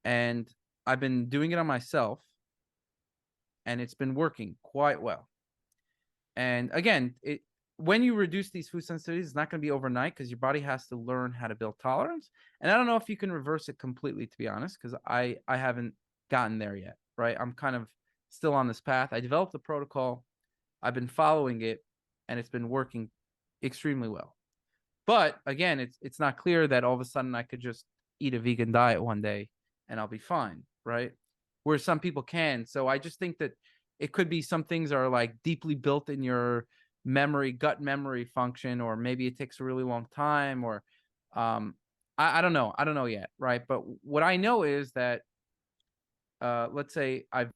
And I've been doing it on myself, and it's been working quite well. And again, when you reduce these food sensitivities, it's not going to be overnight, because your body has to learn how to build tolerance. And I don't know if you can reverse it completely, to be honest, because I haven't gotten there yet, right? I'm kind of still on this path. I developed the protocol. I've been following it, and it's been working extremely well. But again, it's not clear that all of a sudden I could just eat a vegan diet one day and I'll be fine, right? Where some people can. So I just think that it could be some things are like deeply built in your gut memory function, or maybe it takes a really long time, or I don't know. I don't know yet, right? But what I know is that let's say I've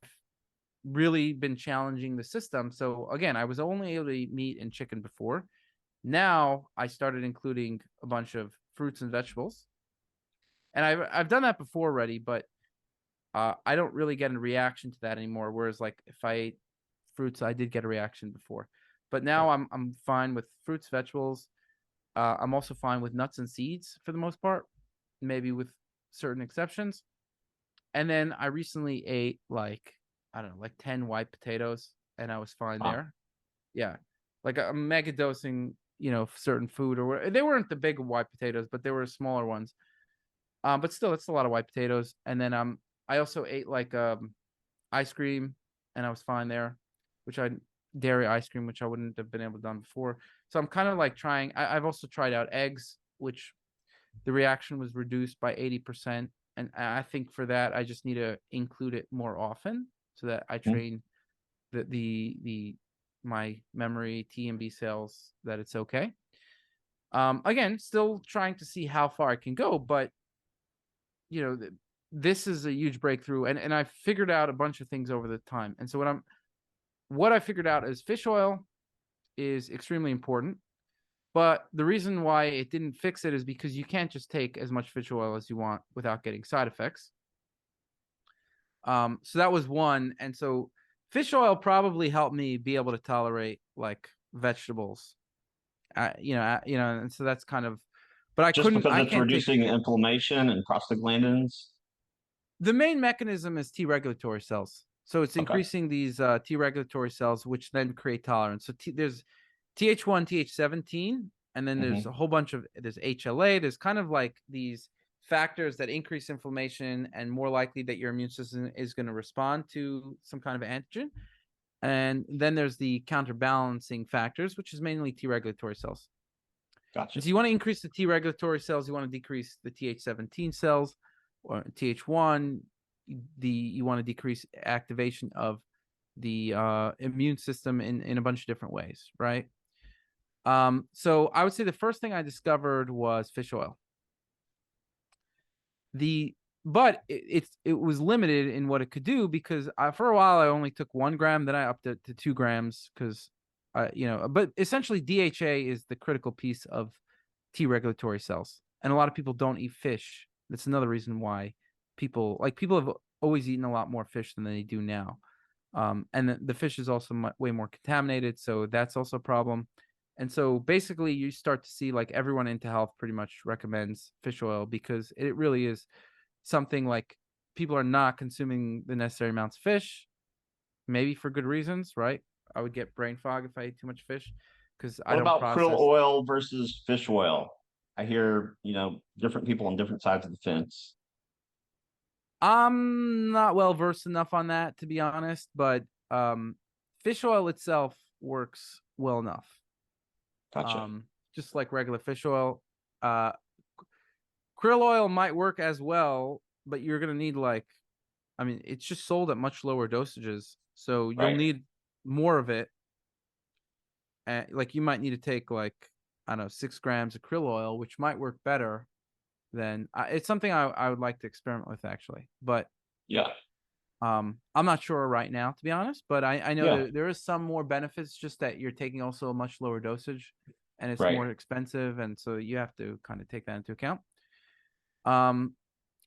really been challenging the system. So again, I was only able to eat meat and chicken before. Now I started including a bunch of fruits and vegetables, and I've done that before already, but I don't really get a reaction to that anymore. Whereas like if I ate fruits, I did get a reaction before, but now I'm fine with fruits, vegetables. I'm also fine with nuts and seeds for the most part, maybe with certain exceptions. And then I recently ate like, I don't know, like 10 white potatoes, and I was fine there. Yeah, like I'm mega dosing certain food, or they weren't the big white potatoes, but they were smaller ones. But still, it's a lot of white potatoes. And then I also ate like ice cream, and I was fine there, dairy ice cream, which I wouldn't have been able to done before. So I'm kind of like trying. I've also tried out eggs, which the reaction was reduced by 80%. And I think for that, I just need to include it more often so that I train my memory T and B cells that it's okay. Again, still trying to see how far I can go, but this is a huge breakthrough, and I figured out a bunch of things over the time. And so what I figured out is fish oil is extremely important, but the reason why it didn't fix it is because you can't just take as much fish oil as you want without getting side effects. So that was one, and so fish oil probably helped me be able to tolerate like vegetables, and so that's kind of, but I Just because I it's can't take. reducing inflammation and prostaglandins. The main mechanism is T regulatory cells. So it's increasing these T regulatory cells, which then create tolerance. So there's TH1, TH17, and then there's a whole bunch of, there's HLA. There's kind of like these factors that increase inflammation and more likely that your immune system is going to respond to some kind of antigen. And then there's the counterbalancing factors, which is mainly T regulatory cells. Gotcha. So you want to increase the T regulatory cells, you want to decrease the Th17 cells or Th1. You want to decrease activation of the immune system in a bunch of different ways, right? So I would say the first thing I discovered was fish oil. But it was limited in what it could do because for a while I only took 1 gram, then I upped it to 2 grams because but essentially DHA is the critical piece of T regulatory cells, and a lot of people don't eat fish. That's another reason why people have always eaten a lot more fish than they do now. And the fish is also way more contaminated, so that's also a problem. And so basically you start to see like everyone into health pretty much recommends fish oil because it really is something like people are not consuming the necessary amounts of fish, maybe for good reasons, right? I would get brain fog if I ate too much fish because I What don't about process. krill oil versus fish oil? I hear, different people on different sides of the fence. I'm not well versed enough on that to be honest, but fish oil itself works well enough. Gotcha. Just like regular fish oil. Krill oil might work as well, but you're gonna need it's just sold at much lower dosages, so you'll Right. need more of it. And you might need to take I don't know 6 grams of krill oil, which might work better than it's something I would like to experiment with actually, but Yeah. I'm not sure right now to be honest. But I know Yeah. there is some more benefits, just that you're taking also a much lower dosage, and it's Right. more expensive, and so you have to kind of take that into account.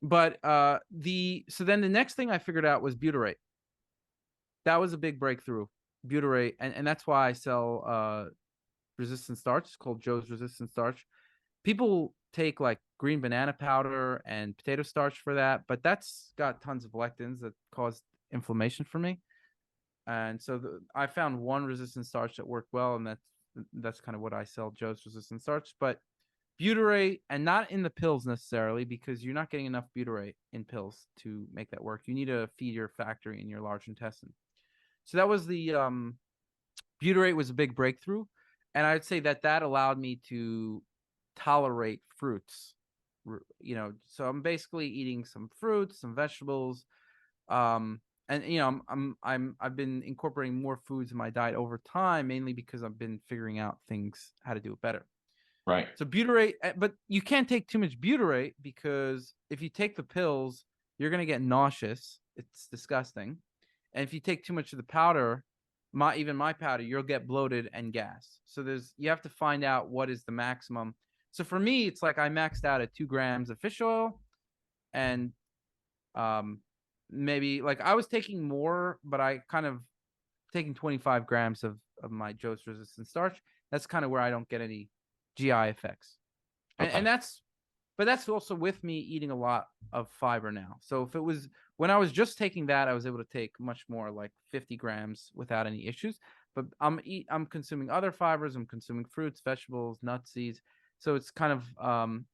But so then the next thing I figured out was butyrate. That was a big breakthrough, butyrate, and that's why I sell resistant starch. It's called Joe's resistant starch. People take like green banana powder and potato starch for that, but that's got tons of lectins that cause inflammation for me. And so I found one resistant starch that worked well, and that's kind of what I sell, Joe's resistant starch. But butyrate, and not in the pills necessarily, because you're not getting enough butyrate in pills to make that work. You need to feed your factory in your large intestine. So that was the butyrate was a big breakthrough, and I'd say that allowed me to tolerate fruits. So I'm basically eating some fruits, some vegetables, and I've been incorporating more foods in my diet over time, mainly because I've been figuring out how to do it better. Right. So butyrate, but you can't take too much butyrate because if you take the pills, you're gonna get nauseous. It's disgusting. And if you take too much of the powder, even my powder, you'll get bloated and gas. So you have to find out what is the maximum. So for me, it's like I maxed out at 2 grams of fish oil, and maybe I was taking more, but I kind of taking 25 grams of my Joe's resistant starch. That's kind of where I don't get any GI effects. Okay. And that's also with me eating a lot of fiber now. So if it was when I was just taking that, I was able to take much more, like 50 grams without any issues. But I'm consuming other fibers. I'm consuming fruits, vegetables, nuts, seeds. So it's kind of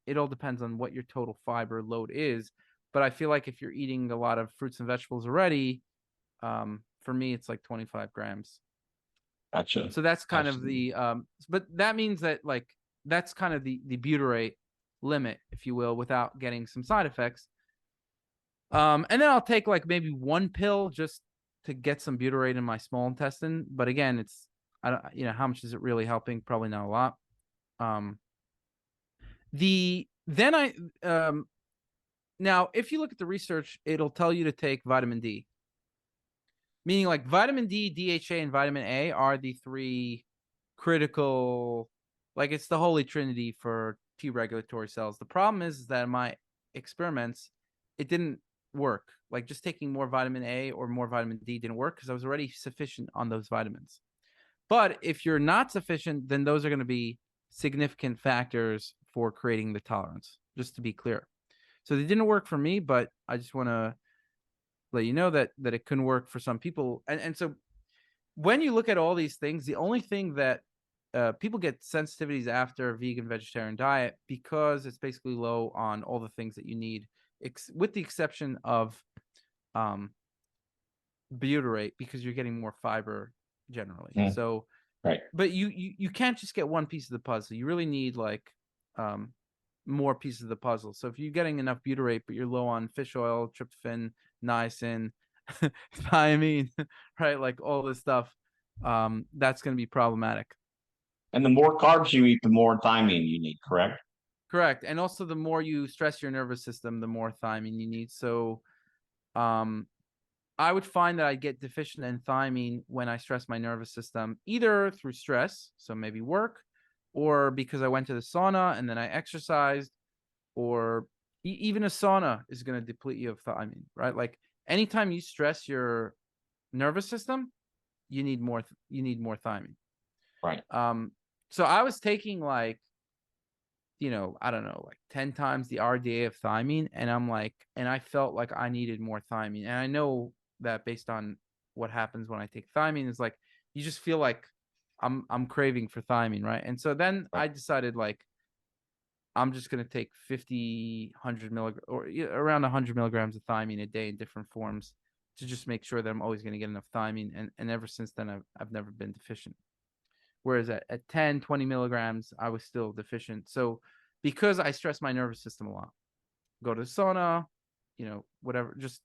it all depends on what your total fiber load is. But I feel like if you're eating a lot of fruits and vegetables already, for me it's like 25 grams. Gotcha. So that's kind Absolutely. of the but that means that that's kind of the butyrate limit, if you will, without getting some side effects. And then I'll take maybe 1 pill just to get some butyrate in my small intestine. But again, I don't, how much is it really helping? Probably not a lot. Now, if you look at the research, it'll tell you to take vitamin D. Meaning vitamin D, DHA, and vitamin A are the 3 critical, it's the holy trinity for T regulatory cells. The problem is that in my experiments, it didn't work. Just taking more vitamin A or more vitamin D didn't work because I was already sufficient on those vitamins. But if you're not sufficient, then those are going to be significant factors for creating the tolerance, just to be clear. So they didn't work for me, but I just want to let you know that it can work for some people. And so when you look at all these things, the only thing that people get sensitivities after a vegan vegetarian diet because it's basically low on all the things that you need, with the exception of butyrate, because you're getting more fiber generally. Mm. So, Right. but you can't just get one piece of the puzzle. You really need like more pieces of the puzzle. So if you're getting enough butyrate, but you're low on fish oil, tryptophan, niacin, thiamine, right? Like all this stuff, that's going to be problematic. And the more carbs you eat, the more thiamine you need, correct? Correct. And also the more you stress your nervous system, the more thiamine you need. So I would find that I get deficient in thiamine when I stress my nervous system, either through stress, so maybe work, or because I went to the sauna and then I exercised, or even a sauna is going to deplete you of thiamine, right? Like anytime you stress your nervous system, you need more thiamine. Right. So I was taking like, I don't know, like 10 times the RDA of thiamine, and I felt like I needed more thiamine. And I know that based on what happens when I take thiamine is like you just feel like I'm craving for thiamine, right? And so then I decided like I'm just gonna take 50, 100 milligrams or around 100 milligrams of thiamine a day in different forms to just make sure that I'm always gonna get enough thiamine. And ever since then I've never been deficient. Whereas at 10, 20 milligrams, I was still deficient. So because I stress my nervous system a lot, go to the sauna, whatever, just,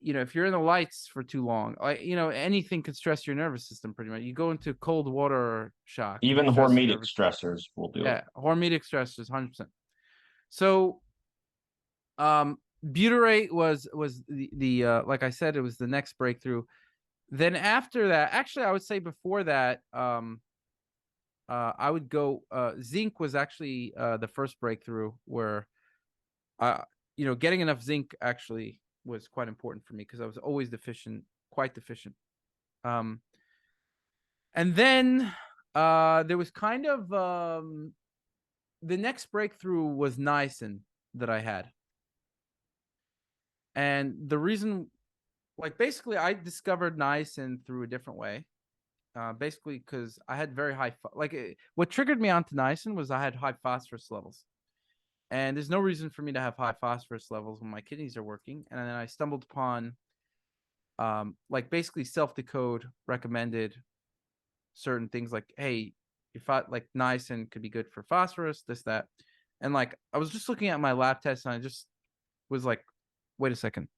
if you're in the lights for too long, anything could stress your nervous system pretty much. You go into cold water shock. Even you stress your hormetic nervous- stressors will do it. Yeah, hormetic stressors, 100%. So, butyrate was the like I said, it was the next breakthrough. Then after that, actually, I would say before that, I would go. Zinc was actually the first breakthrough where, getting enough zinc actually was quite important for me because I was always deficient, quite deficient. And then there was kind of the next breakthrough was niacin that I had, and the reason, like, basically, I discovered niacin through a different way. Basically, because I had very high, what triggered me onto niacin was I had high phosphorus levels. And there's no reason for me to have high phosphorus levels when my kidneys are working. And then I stumbled upon, like, basically Self Decode recommended certain things like, hey, like niacin could be good for phosphorus, this, that. And like, I was just looking at my lab test and I just was like, wait a second.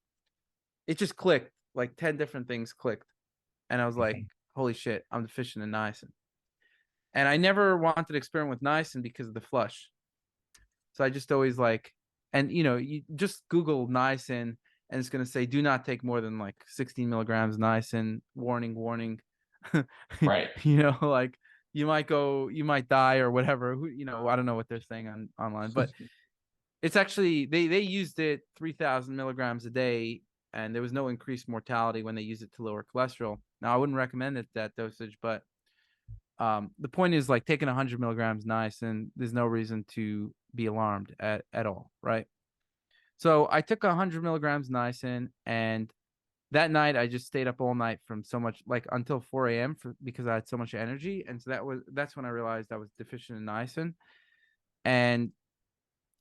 It just clicked, like 10 different things clicked. And I was like, holy shit, I'm deficient in niacin. And I never wanted to experiment with niacin because of the flush. So I just always like, and you just Google niacin and it's going to say, do not take more than like 16 milligrams niacin, warning, warning. Right. Like you might die or whatever. I don't know what they're saying online, but it's actually, they used it 3,000 milligrams a day and there was no increased mortality when they use it to lower cholesterol. Now I wouldn't recommend it that dosage, but the point is like taking 100 milligrams niacin, there's no reason to be alarmed at all, right? So I took 100 milligrams niacin, and that night I just stayed up all night from so much, like until 4 a.m. because I had so much energy, and so that's when I realized I was deficient in niacin, and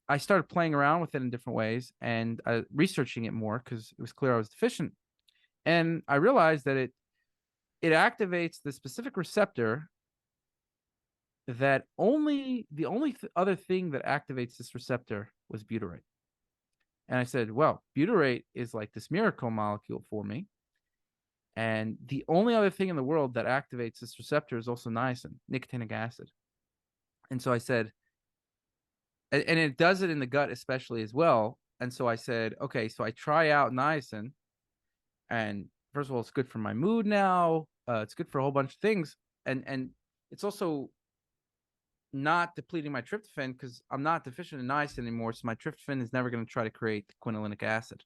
I started playing around with it in different ways and researching it more because it was clear I was deficient, and I realized that it activates the specific receptor that the only other thing that activates this receptor was butyrate. And I said, well, butyrate is like this miracle molecule for me. And the only other thing in the world that activates this receptor is also niacin, nicotinic acid. And so I said, and it does it in the gut especially as well. And so I said, okay, so I try out niacin. And first of all, it's good for my mood now. It's good for a whole bunch of things. And it's also not depleting my tryptophan because I'm not deficient in niacin anymore. So my tryptophan is never going to try to create quinolinic acid.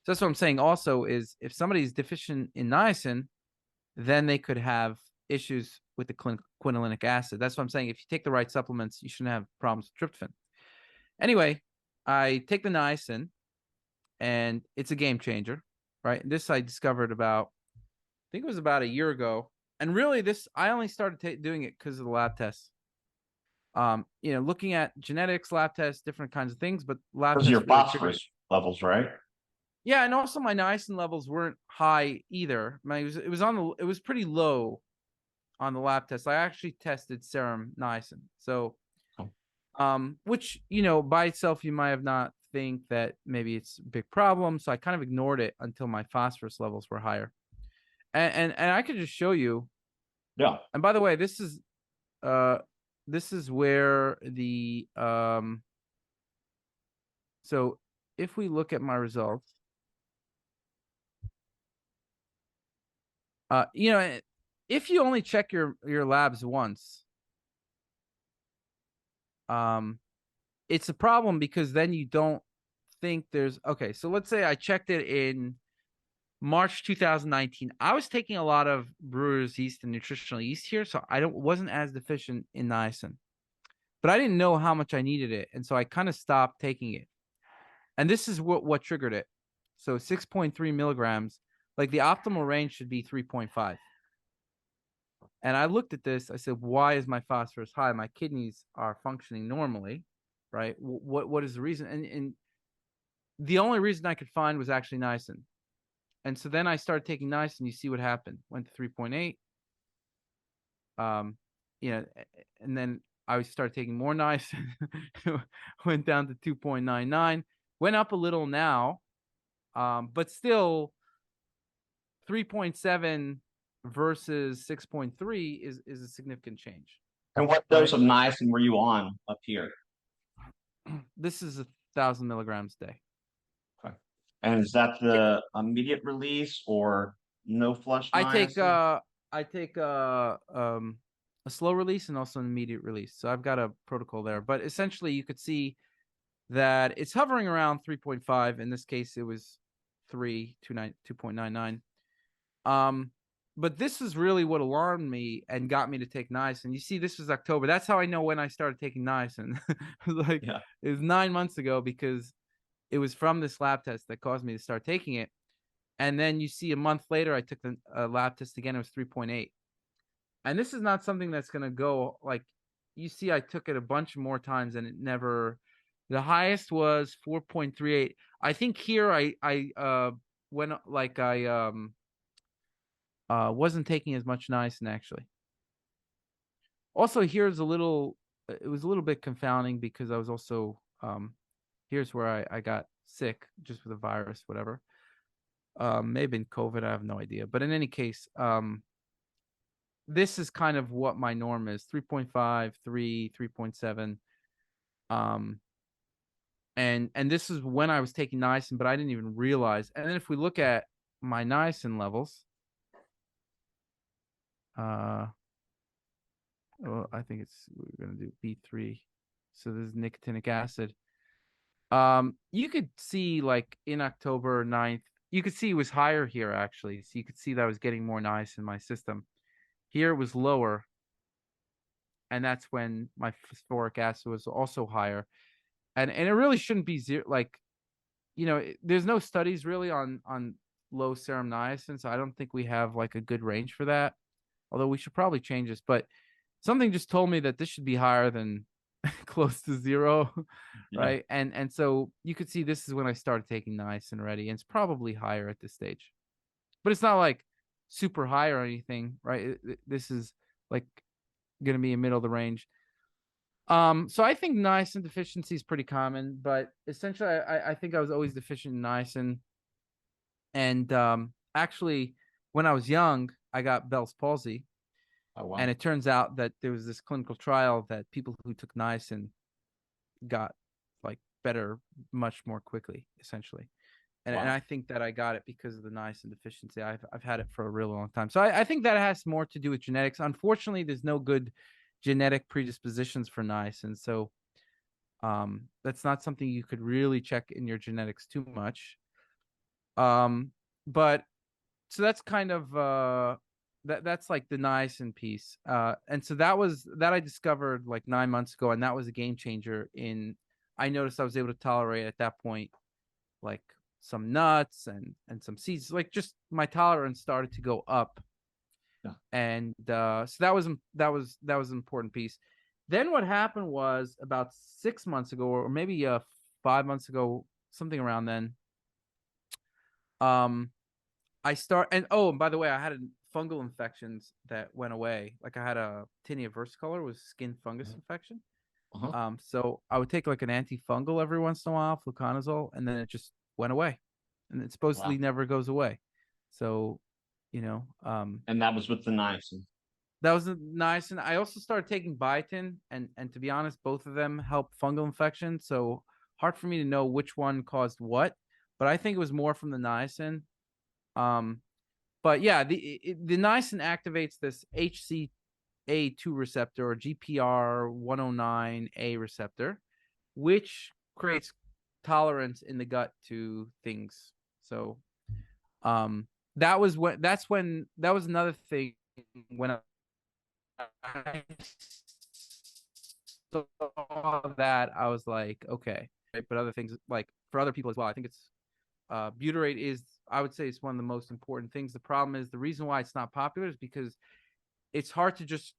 So that's what I'm saying also is if somebody's deficient in niacin, then they could have issues with the quinolinic acid. That's what I'm saying. If you take the right supplements, you shouldn't have problems with tryptophan. Anyway, I take the niacin and it's a game changer, right? This I discovered I think it was about a year ago. And really this, I only started doing it because of the lab tests. Looking at genetics, lab tests, different kinds of things, but lab Because tests your really triggered it. phosphorus levels, right? Yeah, and also my niacin levels weren't high either. It was pretty low on the lab test. I actually tested serum niacin. So which, by itself you might have not think that maybe it's a big problem. So I kind of ignored it until my phosphorus levels were higher. And I could just show you. Yeah. And by the way, this is where the so if we look at my results, if you only check your labs once, it's a problem because then you don't think there's okay. So let's say I checked it in March 2019. I was taking a lot of brewer's yeast and nutritional yeast here, so I wasn't as deficient in niacin, but I didn't know how much I needed it, and so I kind of stopped taking it. And this is what triggered it. So 6.3 milligrams, like the optimal range should be 3.5. And I looked at this. I said, why is my phosphorus high? My kidneys are functioning normally, right? What is the reason? And the only reason I could find was actually niacin. And so then I started taking niacin. You see what happened. Went to 3.8. And then I started taking more niacin. Went down to 2.99. Went up a little now, but still 3.7 versus 6.3 is a significant change. And what dose of niacin were you on up here? This is 1,000 milligrams a day. Okay. And is that the immediate release or no flush niacin? I take a slow release and also an immediate release. So I've got a protocol there. But essentially, you could see that it's hovering around 3.5. In this case, it was 2.99. But this is really what alarmed me and got me to take niacin. You see, this was October. That's how I know when I started taking niacin. It was 9 months ago because it was from this lab test that caused me to start taking it. And then you see a month later, I took the lab test again. It was 3.8. And this is not something that's going to go like you see, I took it a bunch more times and it never, the highest was 4.38. I think here wasn't taking as much niacin actually. Also, it was a little bit confounding because I was also, here's where I got sick just with a virus, whatever. May have been COVID, I have no idea. But in any case, this is kind of what my norm is: 3.5, 3, 3.7. And this is when I was taking niacin, but I didn't even realize. And then if we look at my niacin levels, well, I think we're gonna do B3. So this is nicotinic acid. You could see like in October 9th, you could see it was higher here actually. So you could see that I was getting more niacin in my system. Here it was lower. And that's when my phosphoric acid was also higher. And it really shouldn't be zero. Like, there's no studies really on low serum niacin. So I don't think we have like a good range for that. Although we should probably change this, but something just told me that this should be higher than close to zero. Right. And so you could see this is when I started taking niacin already. And it's probably higher at this stage, but it's not like super high or anything. Right. This is like going to be in middle of the range. So I think niacin deficiency is pretty common, but essentially I think I was always deficient in niacin. And actually, when I was young, I got Bell's palsy. Oh, wow. And it turns out that there was this clinical trial that people who took niacin got like better much more quickly, essentially. And I think that I got it because of the niacin deficiency. I've had it for a really long time. So I think that has more to do with genetics. Unfortunately, there's no good genetic predispositions for niacin. So that's not something you could really check in your genetics too much. But so that's kind of that's like the niacin piece. And so that I discovered like 9 months ago, and that was a game changer. I noticed I was able to tolerate at that point like some nuts and some seeds. Like just my tolerance started to go up. Yeah. And so that was an important piece. Then what happened was about 6 months ago, or maybe 5 months ago, something around then. And by the way, I had fungal infections that went away. Like I had a tinea versicolor, was skin fungus infection. So I would take like an antifungal every once in a while, fluconazole, and then it just went away, and it supposedly never goes away. So, And that was with the niacin. that was nice. And I also started taking biotin, and to be honest, both of them help fungal infection. So hard for me to know which one caused what, but I think it was more from the niacin. But yeah, the niacin activates this HCA2 receptor, or GPR109A receptor, which creates tolerance in the gut to things. So that was another thing when I saw that, I was like, okay. But other things, like for other people as well, I think it's butyrate is, I would say, it's one of the most important things. The problem is, the reason why it's not popular is because it's hard to just,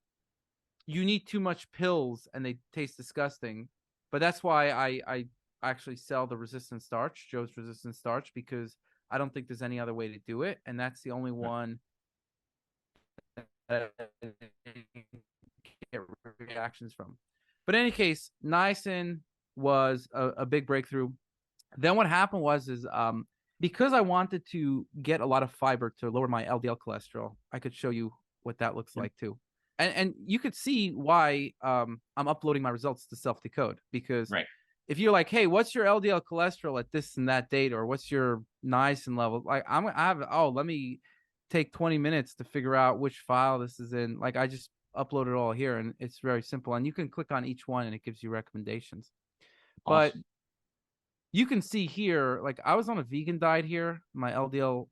you need too much pills and they taste disgusting. But that's why I actually sell the resistant starch, Joe's resistant starch, because I don't think there's any other way to do it. And that's the only one that I get reactions from. But in any case, niacin was a big breakthrough. Then what happened was because I wanted to get a lot of fiber to lower my LDL cholesterol, I could show you what that looks like too. And you could see why I'm uploading my results to Self Decode, because if you're like, hey, what's your LDL cholesterol at this and that date, or what's your niacin level? Like let me take 20 minutes to figure out which file this is in. Like I just upload it all here, and it's very simple. And you can click on each one and it gives you recommendations. But you can see here, like I was on a vegan diet here, my LDL.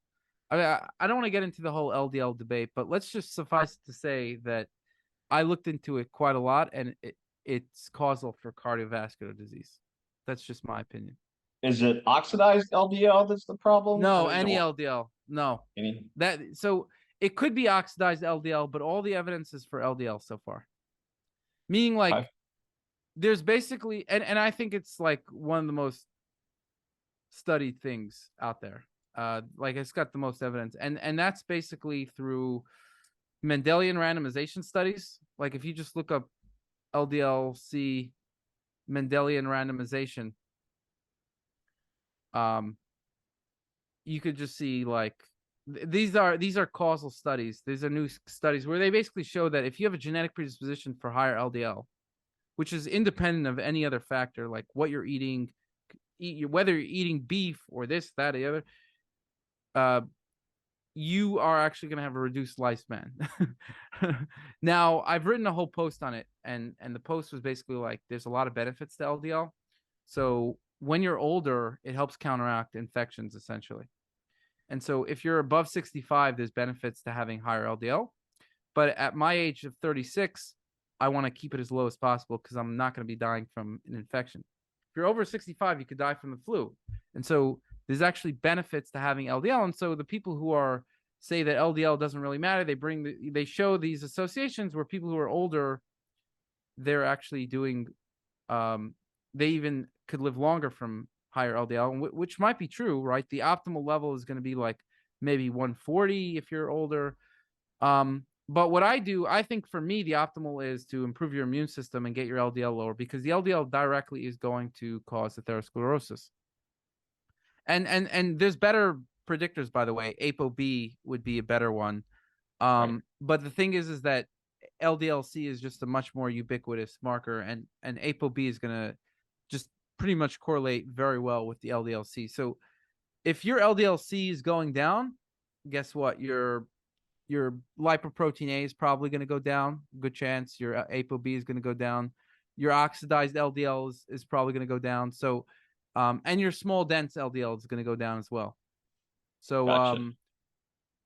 I don't want to get into the whole LDL debate, but let's just suffice to say that I looked into it quite a lot, and it's causal for cardiovascular disease. That's just my opinion. Is it oxidized LDL that's the problem? No, any LDL. No. Any? So it could be oxidized LDL, but all the evidence is for LDL so far. Meaning, like, there's basically, and I think it's like one of the most studied things out there. Like it's got the most evidence, and that's basically through Mendelian randomization studies. Like if you just look up LDL-C Mendelian randomization, you could just see like these are causal studies. These are new studies where they basically show that if you have a genetic predisposition for higher LDL, which is independent of any other factor, like what you're eating, whether you're eating beef or this, that, or the other, you are actually going to have a reduced lifespan. Now, I've written a whole post on it, and the post was basically like, there's a lot of benefits to LDL. So when you're older, it helps counteract infections, essentially. And so if you're above 65, there's benefits to having higher LDL. But at my age of 36, I want to keep it as low as possible because I'm not going to be dying from an infection. If you're over 65, you could die from the flu. And so there's actually benefits to having LDL. And so the people who say that LDL doesn't really matter, they show these associations where people who are older, they're actually doing, they even could live longer from higher LDL, which might be true, right? The optimal level is going to be like maybe 140 if you're older. But what I do, I think for me, the optimal is to improve your immune system and get your LDL lower, because the LDL directly is going to cause atherosclerosis. And there's better predictors, by the way. ApoB would be a better one. But the thing is that LDL-C is just a much more ubiquitous marker, and ApoB is going to just pretty much correlate very well with the LDL-C. So if your LDL-C is going down, guess what? Your lipoprotein A is probably going to go down. Good chance. Your ApoB is going to go down. Your oxidized LDL is probably going to go down. So, and your small dense LDL is going to go down as well. So,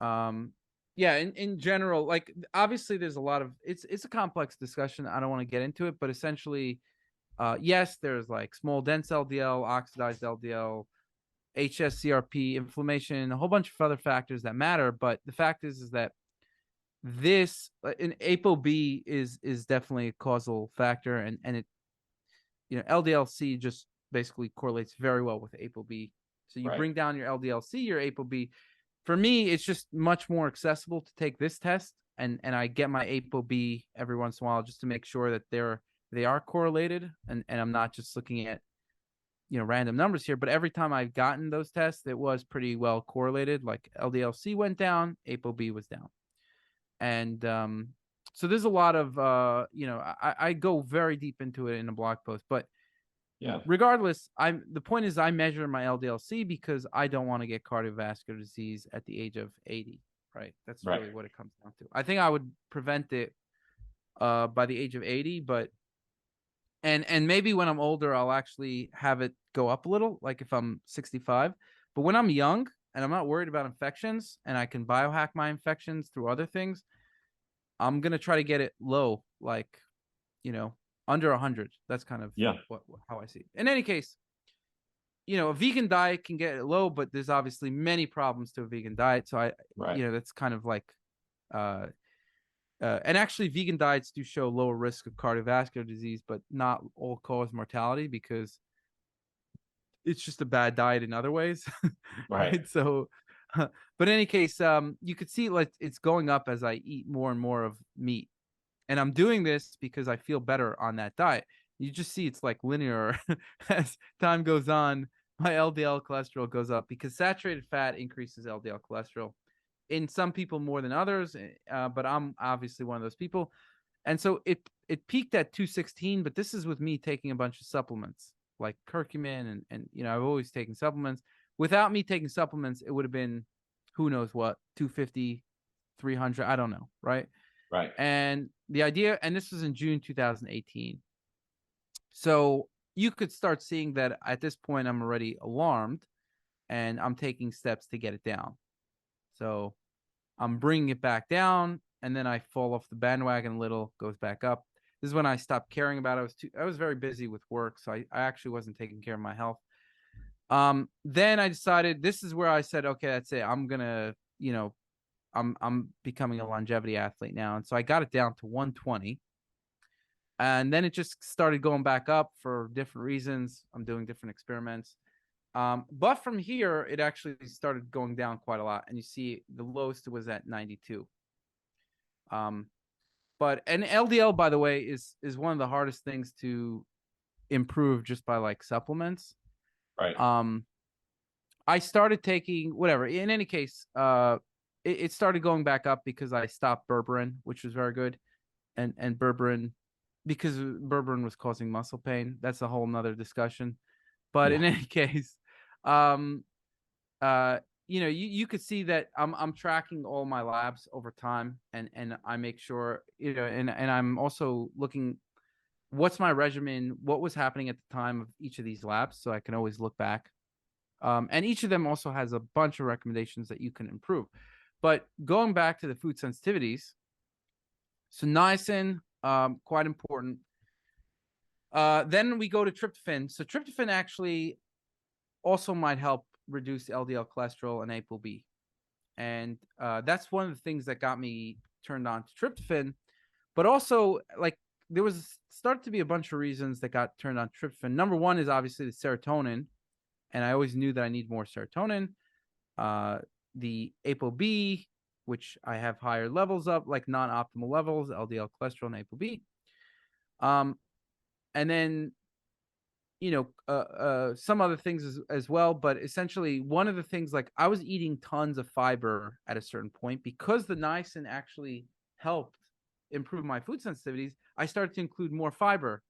Gotcha. Yeah, in general, like obviously there's a lot of, it's a complex discussion. I don't want to get into it, but essentially, yes, there's like small dense LDL, oxidized LDL, HSCRP, inflammation, a whole bunch of other factors that matter. But the fact is that this in ApoB is definitely a causal factor, and it, you know, LDL-C just basically correlates very well with ApoB. So you Right. bring down your LDL-C, your ApoB. For me, it's just much more accessible to take this test, and I get my ApoB every once in a while just to make sure that they are correlated, and I'm not just looking at, you know, random numbers here. But every time I've gotten those tests, it was pretty well correlated. Like LDL-C went down, ApoB was down, and so there's a lot of you know, I go very deep into it in a blog post, but Yeah. regardless, the point is I measure my LDL-C because I don't want to get cardiovascular disease at the age of 80, right? That's Right. really what it comes down to. I think I would prevent it by the age of 80, but and maybe when I'm older I'll actually have it go up a little, like if I'm 65. But when I'm young and I'm not worried about infections and I can biohack my infections through other things, I'm going to try to get it low, like, you know, under 100. That's kind of Yeah. how I see it. In any case, you know, a vegan diet can get it low, but there's obviously many problems to a vegan diet. So Right. you know, that's kind of like, and actually vegan diets do show lower risk of cardiovascular disease, but not all cause mortality because it's just a bad diet in other ways. Right. So, but in any case, you could see like it's going up as I eat more and more of meat. And I'm doing this because I feel better on that diet. You just see it's like linear as time goes on. My LDL cholesterol goes up because saturated fat increases LDL cholesterol in some people more than others. But I'm obviously one of those people. And so it peaked at 216, but this is with me taking a bunch of supplements like curcumin and you know, I've always taken supplements. Without me taking supplements, it would have been who knows what, 250, 300, I don't know, right? Right. And the idea, and this was in June 2018. So you could start seeing that at this point, I'm already alarmed and I'm taking steps to get it down. So I'm bringing it back down and then I fall off the bandwagon a little, goes back up. This is when I stopped caring about it. I was very busy with work. So I actually wasn't taking care of my health. Then I decided this is where I said, okay, that's it. I'm going to, you know, I'm becoming a longevity athlete now. And so I got it down to 120. And then it just started going back up for different reasons. I'm doing different experiments. But from here, it actually started going down quite a lot. And you see the lowest was at 92. But an LDL, by the way, is one of the hardest things to improve just by like supplements. Right. I started taking whatever. In any case, it started going back up because I stopped berberine, which was very good, and berberine, because berberine was causing muscle pain. That's a whole nother discussion. But Yeah. in any case, you know, you could see that I'm tracking all my labs over time, and I make sure, you know, and I'm also looking what's my regimen, what was happening at the time of each of these labs, so I can always look back. And each of them also has a bunch of recommendations that you can improve. But going back to the food sensitivities, so niacin, quite important. Then we go to tryptophan. So tryptophan actually also might help reduce LDL cholesterol and ApoB. And that's one of the things that got me turned on to tryptophan. But also, like, there was started to be a bunch of reasons that got turned on tryptophan. Number one is obviously the serotonin. And I always knew that I need more serotonin. The ApoB, which I have higher levels of, like non-optimal levels, LDL cholesterol and ApoB. And then, you know, some other things as well. But essentially, one of the things, like I was eating tons of fiber at a certain point because the niacin actually helped improve my food sensitivities. I started to include more fiber,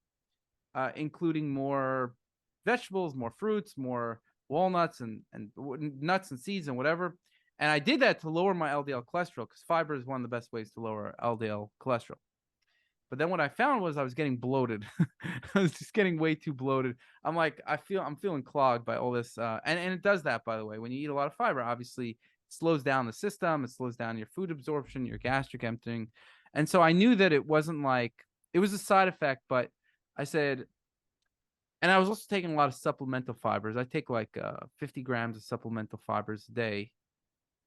including more vegetables, more fruits, more walnuts and nuts and seeds and whatever. And I did that to lower my LDL cholesterol because fiber is one of the best ways to lower LDL cholesterol. But then what I found was I was getting bloated. I was just getting way too bloated. I'm like, I'm feeling clogged by all this. And it does that, by the way. When you eat a lot of fiber, obviously it slows down the system. It slows down your food absorption, your gastric emptying. And so I knew that it wasn't like, it was a side effect, but I said, and I was also taking a lot of supplemental fibers. I take like 50 grams of supplemental fibers a day.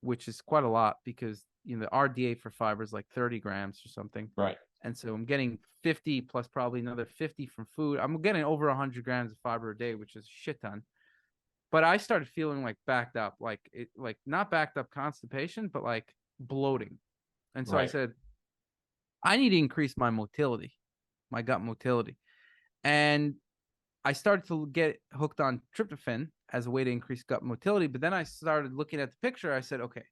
which is quite a lot because the RDA for fiber is like 30 grams or something. Right. And so I'm getting 50 plus probably another 50 from food. I'm getting over 100 grams of fiber a day, which is a shit ton. But I started feeling like backed up, like not backed up constipation, but like bloating. And so I Right. said, I need to increase my motility, my gut motility. And I started to get hooked on tryptophan as a way to increase gut motility. But then I started looking at the picture. I said, okay,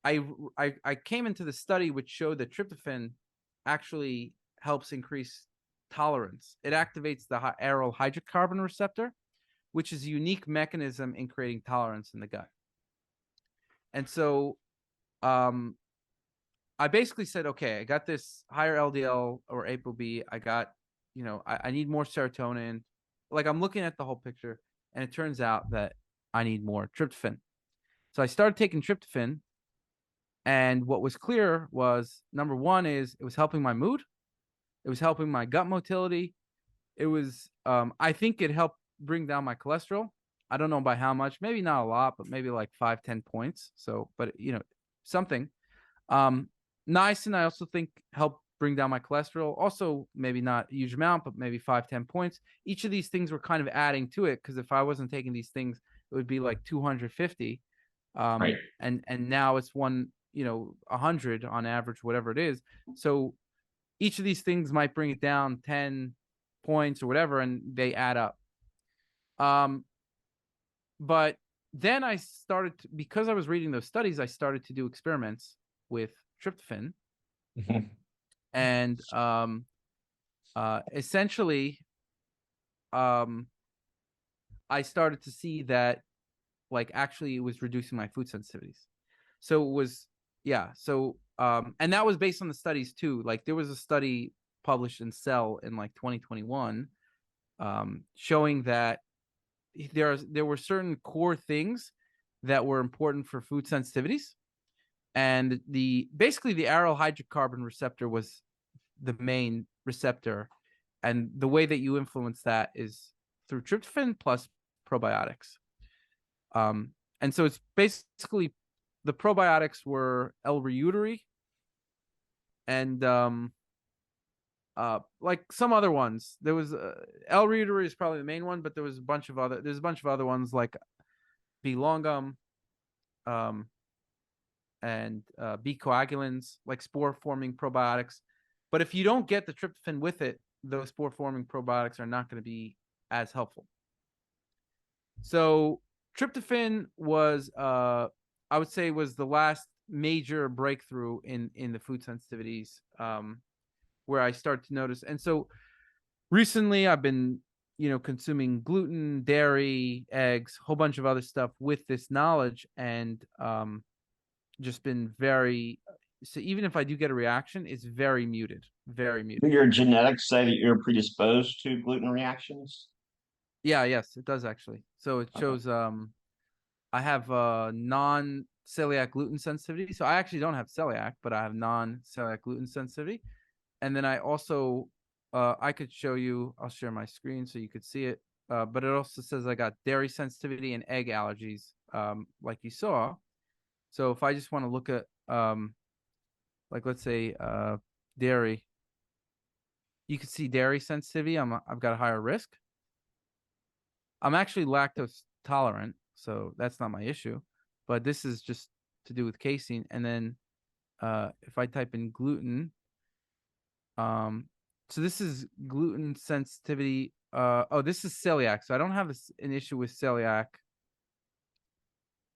I came into the study which showed that tryptophan actually helps increase tolerance. It activates the aryl hydrocarbon receptor, which is a unique mechanism in creating tolerance in the gut. And so I basically said, okay, I got this higher LDL or ApoB. I got, I need more serotonin. Like I'm looking at the whole picture, and it turns out that I need more tryptophan. So I started taking tryptophan, and what was clear was number one is it was helping my mood. It was helping my gut motility. It was, I think it helped bring down my cholesterol. I don't know by how much, maybe not a lot, but maybe like 5-10 points. So, but something. Niacin, I also think helped bring down my cholesterol. Also, maybe not a huge amount, but maybe 5-10 points. Each of these things were kind of adding to it because if I wasn't taking these things, it would be like 250. Right. And now it's 100 on average, whatever it is. So each of these things might bring it down 10 points or whatever, and they add up. But then I started because I was reading those studies, I started to do experiments with tryptophan. And essentially I started to see that like actually it was reducing my food sensitivities. So it was and that was based on the studies too. Like there was a study published in Cell in like 2021 showing that there were certain core things that were important for food sensitivities, and basically the aryl hydrocarbon receptor was the main receptor, and the way that you influence that is through tryptophan plus probiotics. And so it's basically the probiotics were L-reuteri and like some other ones. There was L-reuteri is probably the main one, but there's a bunch of other ones like B longum, and B coagulans, like spore forming probiotics. But if you don't get the tryptophan with it, those spore forming probiotics are not going to be as helpful. So tryptophan was I would say was the last major breakthrough in the food sensitivities, where I start to notice. And so recently I've been consuming gluten, dairy, eggs, a whole bunch of other stuff with this knowledge, and just been very, so even if I do get a reaction, it's very muted. Do your genetics say that you're predisposed to gluten reactions? Yes, it does actually. So it shows I have non-celiac gluten sensitivity. So I actually don't have celiac, but I have non-celiac gluten sensitivity. And then I also I could show you, I'll share my screen so you could see it. But it also says I got dairy sensitivity and egg allergies, like you saw. So if I just want to look at like let's say dairy, you can see dairy sensitivity. I've got a higher risk. I'm actually lactose tolerant, so that's not my issue. But this is just to do with casein. And then if I type in gluten, so this is gluten sensitivity. Oh, this is celiac. So I don't have an issue with celiac,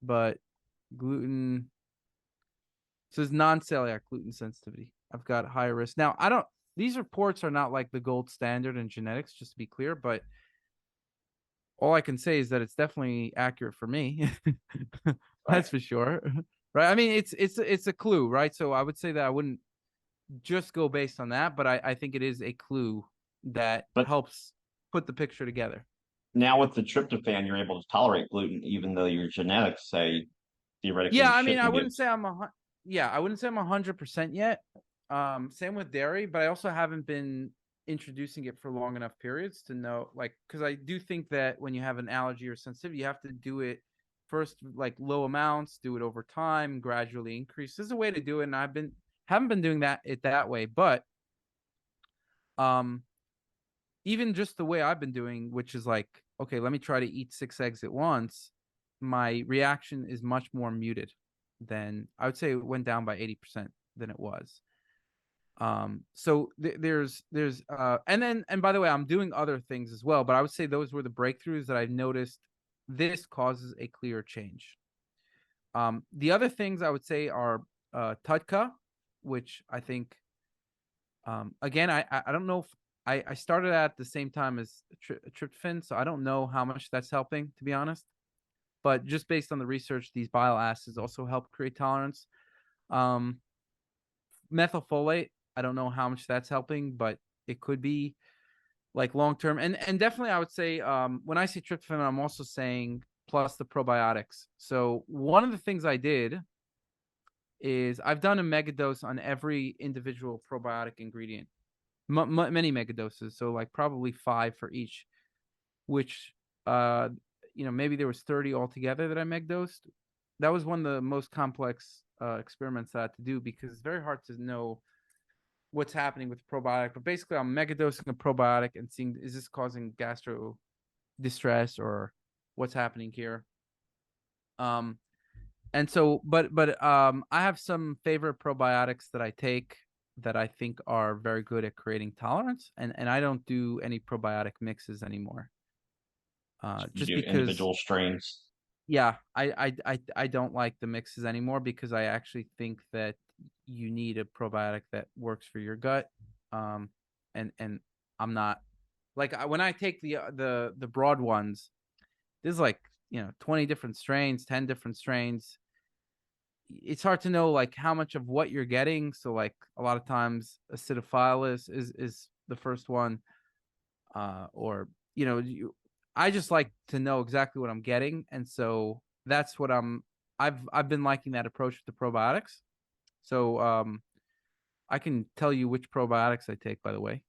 but gluten. So it's non-celiac gluten sensitivity. I've got higher risk. Now, these reports are not like the gold standard in genetics, just to be clear, but all I can say is that it's definitely accurate for me. That's for sure. Right. I mean, it's a clue, right? So I would say that I wouldn't just go based on that, but I think it is a clue that helps put the picture together. Now with the tryptophan, you're able to tolerate gluten, even though your genetics say theoretically. Yeah, I mean, I wouldn't say I'm 100% yet. Same with dairy, but I also haven't been introducing it for long enough periods to know, like, because I do think that when you have an allergy or sensitivity, you have to do it first like low amounts, do it over time, gradually increase. There's a way to do it, and haven't been doing it that way, but even just the way I've been doing, which is like, okay, let me try to eat 6 eggs at once, my reaction is much more muted than I would say it went down by 80% than it was. So there's and by the way, I'm doing other things as well, but I would say those were the breakthroughs that I've noticed. This causes a clear change. The other things I would say are Tudka, which I think again, I don't know if I started at the same time as tryptophan, so I don't know how much that's helping, to be honest. But just based on the research, these bile acids also help create tolerance. Methylfolate, I don't know how much that's helping, but it could be like long term. And definitely, I would say when I say tryptophan, I'm also saying plus the probiotics. So one of the things I did is I've done a megadose on every individual probiotic ingredient, many megadoses, so like probably 5 for each, which maybe there was 30 altogether that I megadosed. That was one of the most complex experiments that I had to do because it's very hard to know what's happening with the probiotic. But basically, I'm megadosing a probiotic and seeing, is this causing gastro distress or what's happening here? And so, but I have some favorite probiotics that I take that I think are very good at creating tolerance, and I don't do any probiotic mixes anymore. You Just do because, individual strains. yeah, I don't like the mixes anymore because I actually think that you need a probiotic that works for your gut. And I'm not like when I take the broad ones, there's like 20 different strains, 10 different strains. It's hard to know like how much of what you're getting. So like a lot of times acidophilus is the first one, or I just like to know exactly what I'm getting, and so that's what I've been liking that approach with the probiotics. So I can tell you which probiotics I take, by the way.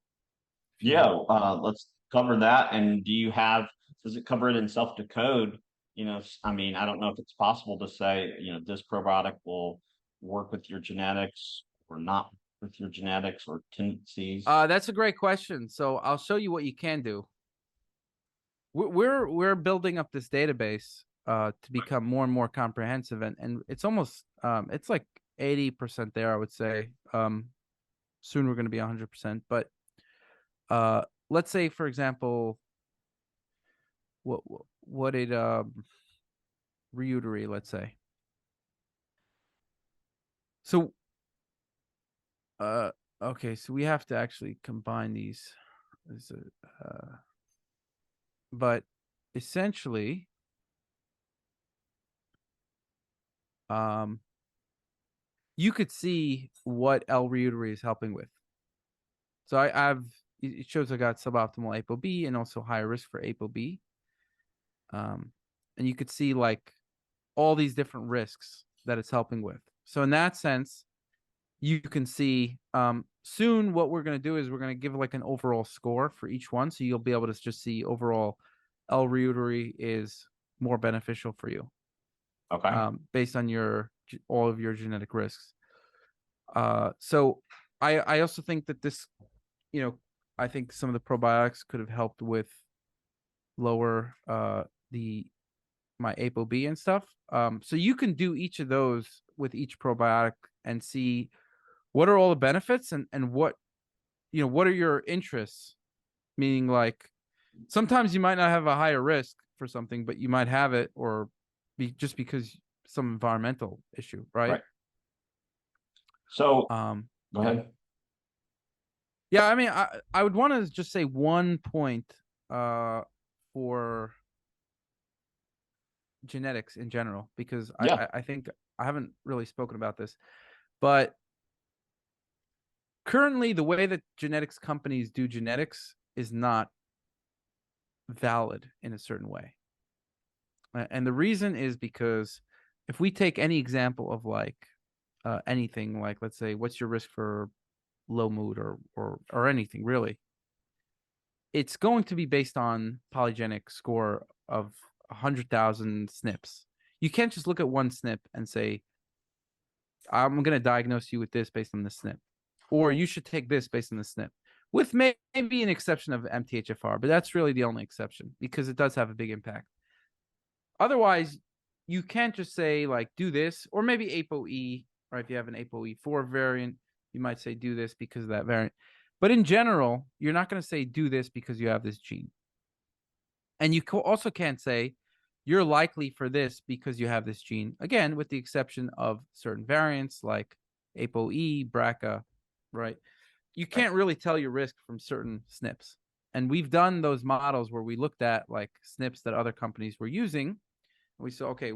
If you Yeah, want. let's cover that. And does it cover it in Self Decode? I mean, I don't know if it's possible to say, this probiotic will work with your genetics or not with your genetics or tendencies. That's a great question. So I'll show you what you can do. We're building up this database to become more and more comprehensive, and it's almost it's like 80% there, I would say. Soon we're going to be 100%, but let's say, for example, what did reutery, let's say. So okay, so we have to actually combine these. But essentially, you could see what L-reutery is helping with. So it shows I got suboptimal ApoB and also higher risk for ApoB. And you could see like all these different risks that it's helping with. So in that sense, you can see soon what we're going to do is we're going to give like an overall score for each one. So you'll be able to just see overall L-reutery is more beneficial for you. Okay. Based on all of your genetic risks. So I also think that this, I think some of the probiotics could have helped with lower my ApoB and stuff. So you can do each of those with each probiotic and see what are all the benefits and what what are your interests. Meaning, like, sometimes you might not have a higher risk for something, but you might have it or just because some environmental issue, right? Right. So go Yeah. ahead. Yeah, I mean, I would want to just say one point for genetics in general, because Yeah. I think I haven't really spoken about this, but currently the way that genetics companies do genetics is not valid in a certain way. And the reason is because if we take any example of like anything, like let's say, what's your risk for low mood or anything really, it's going to be based on polygenic score of 100,000 SNPs. you can't just look at one SNP and say, I'm going to diagnose you with this based on the SNP, or you should take this based on the SNP, with maybe an exception of MTHFR, but that's really the only exception because it does have a big impact. Otherwise, you can't just say like do this, or maybe ApoE, right? If you have an ApoE4 variant, you might say do this because of that variant. But in general, you're not going to say do this because you have this gene. And you also can't say you're likely for this because you have this gene. Again, with the exception of certain variants like ApoE, BRCA, right? You can't really tell your risk from certain SNPs. And we've done those models where we looked at like SNPs that other companies were using. And we saw, okay,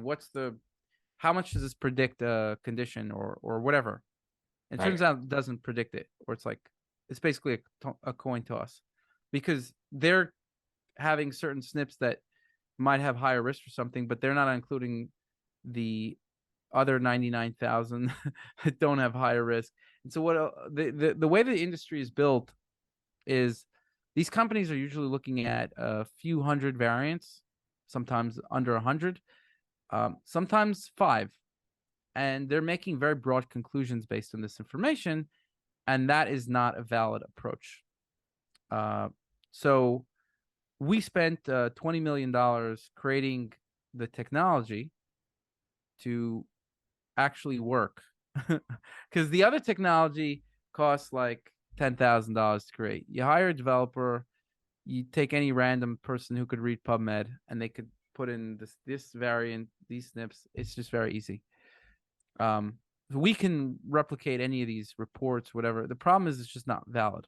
how much does this predict a condition or whatever? And it turns out it doesn't predict it, or it's basically a coin toss, because they're having certain SNPs that might have higher risk for something, but they're not including the other 99,000 that don't have higher risk. And so what the way the industry is built is these companies are usually looking at a few hundred variants, sometimes under 100, sometimes 5. And they're making very broad conclusions based on this information. And that is not a valid approach. So we spent $20 million creating the technology to actually work. Because the other technology costs like $10,000 to create. You hire a developer, you take any random person who could read PubMed, and they could put in this variant, these SNPs. It's just very easy. We can replicate any of these reports, whatever. The problem is it's just not valid.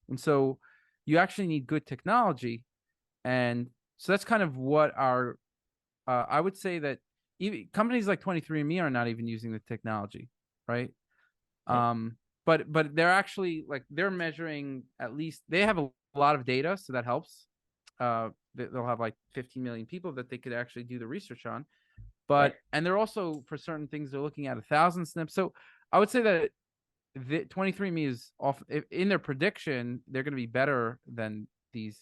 And so you actually need good technology. And so that's kind of what our, I would say that even companies like 23andMe are not even using the technology, right? But they're actually like, they're measuring, at least they have a lot of data, so that helps. They'll have like 15 million people that they could actually do the research on. But and they're also, for certain things, they're looking at 1,000 SNPs. So I would say that 23andMe is off in their prediction. They're going to be better than these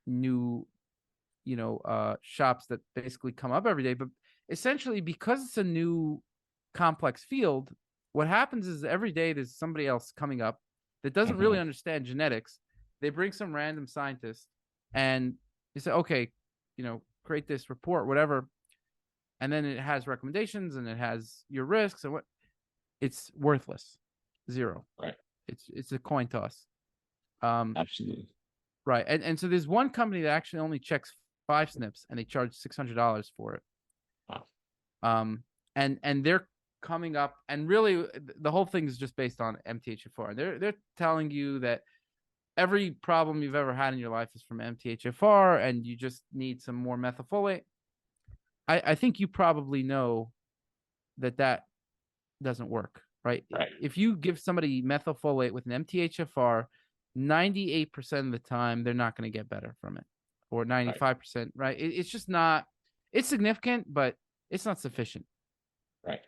new, shops that basically come up every day. But essentially, because it's a new complex field, what happens is every day there's somebody else coming up that doesn't really understand genetics. They bring some random scientist and they say, okay, create this report, whatever. And then it has recommendations and it has your risks and what. It's worthless. Zero. Right. It's a coin toss. Absolutely. Right. And so there's one company that actually only checks 5 SNPs and they charge $600 for it. Wow. And they're coming up, and really the whole thing is just based on MTHFR. They're telling you that every problem you've ever had in your life is from MTHFR and you just need some more methylfolate. I think you probably know that doesn't work, right? If you give somebody methylfolate with an MTHFR, 98% of the time they're not going to get better from it, or 95%, right? It's just not. It's significant, but it's not sufficient. Right.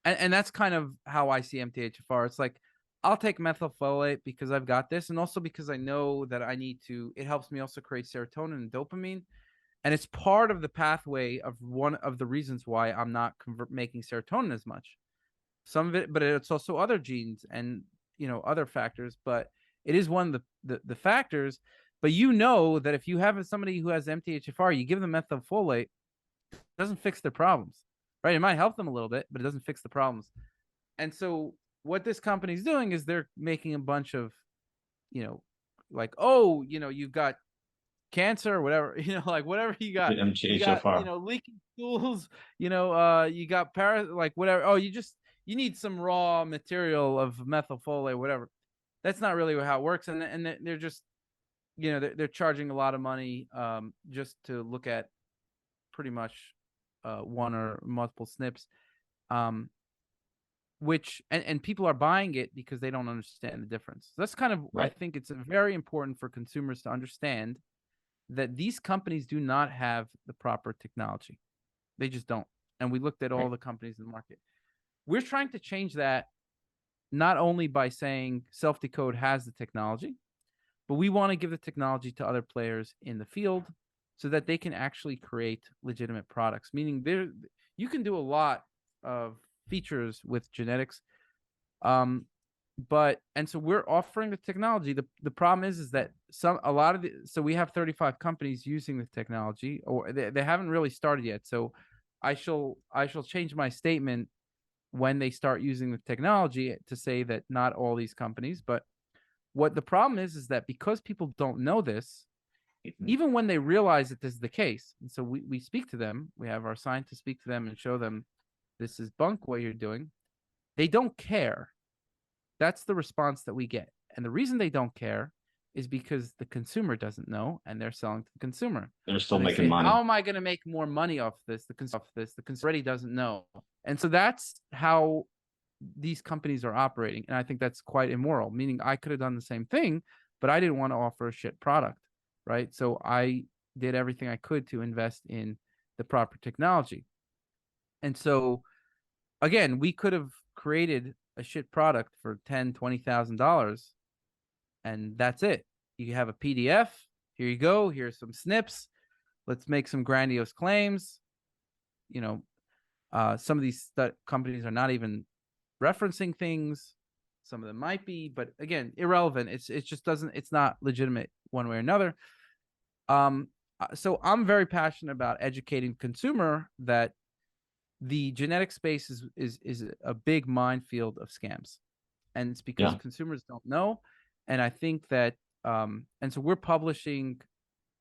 And that's kind of how I see MTHFR. It's like, I'll take methylfolate because I've got this, and also because I know that I need to. It helps me also create serotonin and dopamine. And it's part of the pathway of one of the reasons why I'm not making serotonin as much. Some of it, but it's also other genes and other factors. But it is one of the factors. But that if you have somebody who has MTHFR, you give them methylfolate, it doesn't fix their problems, right? It might help them a little bit, but it doesn't fix the problems. And so what this company's doing is they're making a bunch of, like, you've got cancer or whatever, like whatever you got, leaking stools, you got like whatever. Oh, you need some raw material of methylfolate, whatever. That's not really how it works. And they're just, they're charging a lot of money just to look at pretty much one or multiple SNPs, which and people are buying it because they don't understand the difference. So that's kind of, I think it's very important for consumers to understand that these companies do not have the proper technology. They just don't. And we looked at all the companies in the market. We're trying to change that, not only by saying Self Decode has the technology, but we want to give the technology to other players in the field so that they can actually create legitimate products. Meaning you can do a lot of features with genetics. And so we're offering the technology. The problem is that so we have 35 companies using the technology, or they haven't really started yet. So I shall change my statement when they start using the technology to say that not all these companies. But what the problem is that because people don't know this, even when they realize that this is the case, and so we speak to them, we have our scientists speak to them and show them this is bunk what you're doing, they don't care. That's the response that we get. And the reason they don't care is because the consumer doesn't know and they're selling to the consumer. They're So still they making say, money. how am I going to make more money off this? The consumer already doesn't know. And so that's how these companies are operating. And I think that's quite immoral, meaning I could have done the same thing, but I didn't want to offer a shit product, right? So I did everything I could to invest in the proper technology. And so again, we could have created a shit product for $10,000-$20,000, and that's it. You have a PDF. Here you go. Here's some snips. Let's make some grandiose claims. You know, some of these companies are not even referencing things. Some of them might be, but again, irrelevant. It just doesn't. It's not legitimate one way or another. So I'm very passionate about educating the consumer that the genetic space is a big minefield of scams, and it's because Yeah. consumers don't know. And I think that and so we're publishing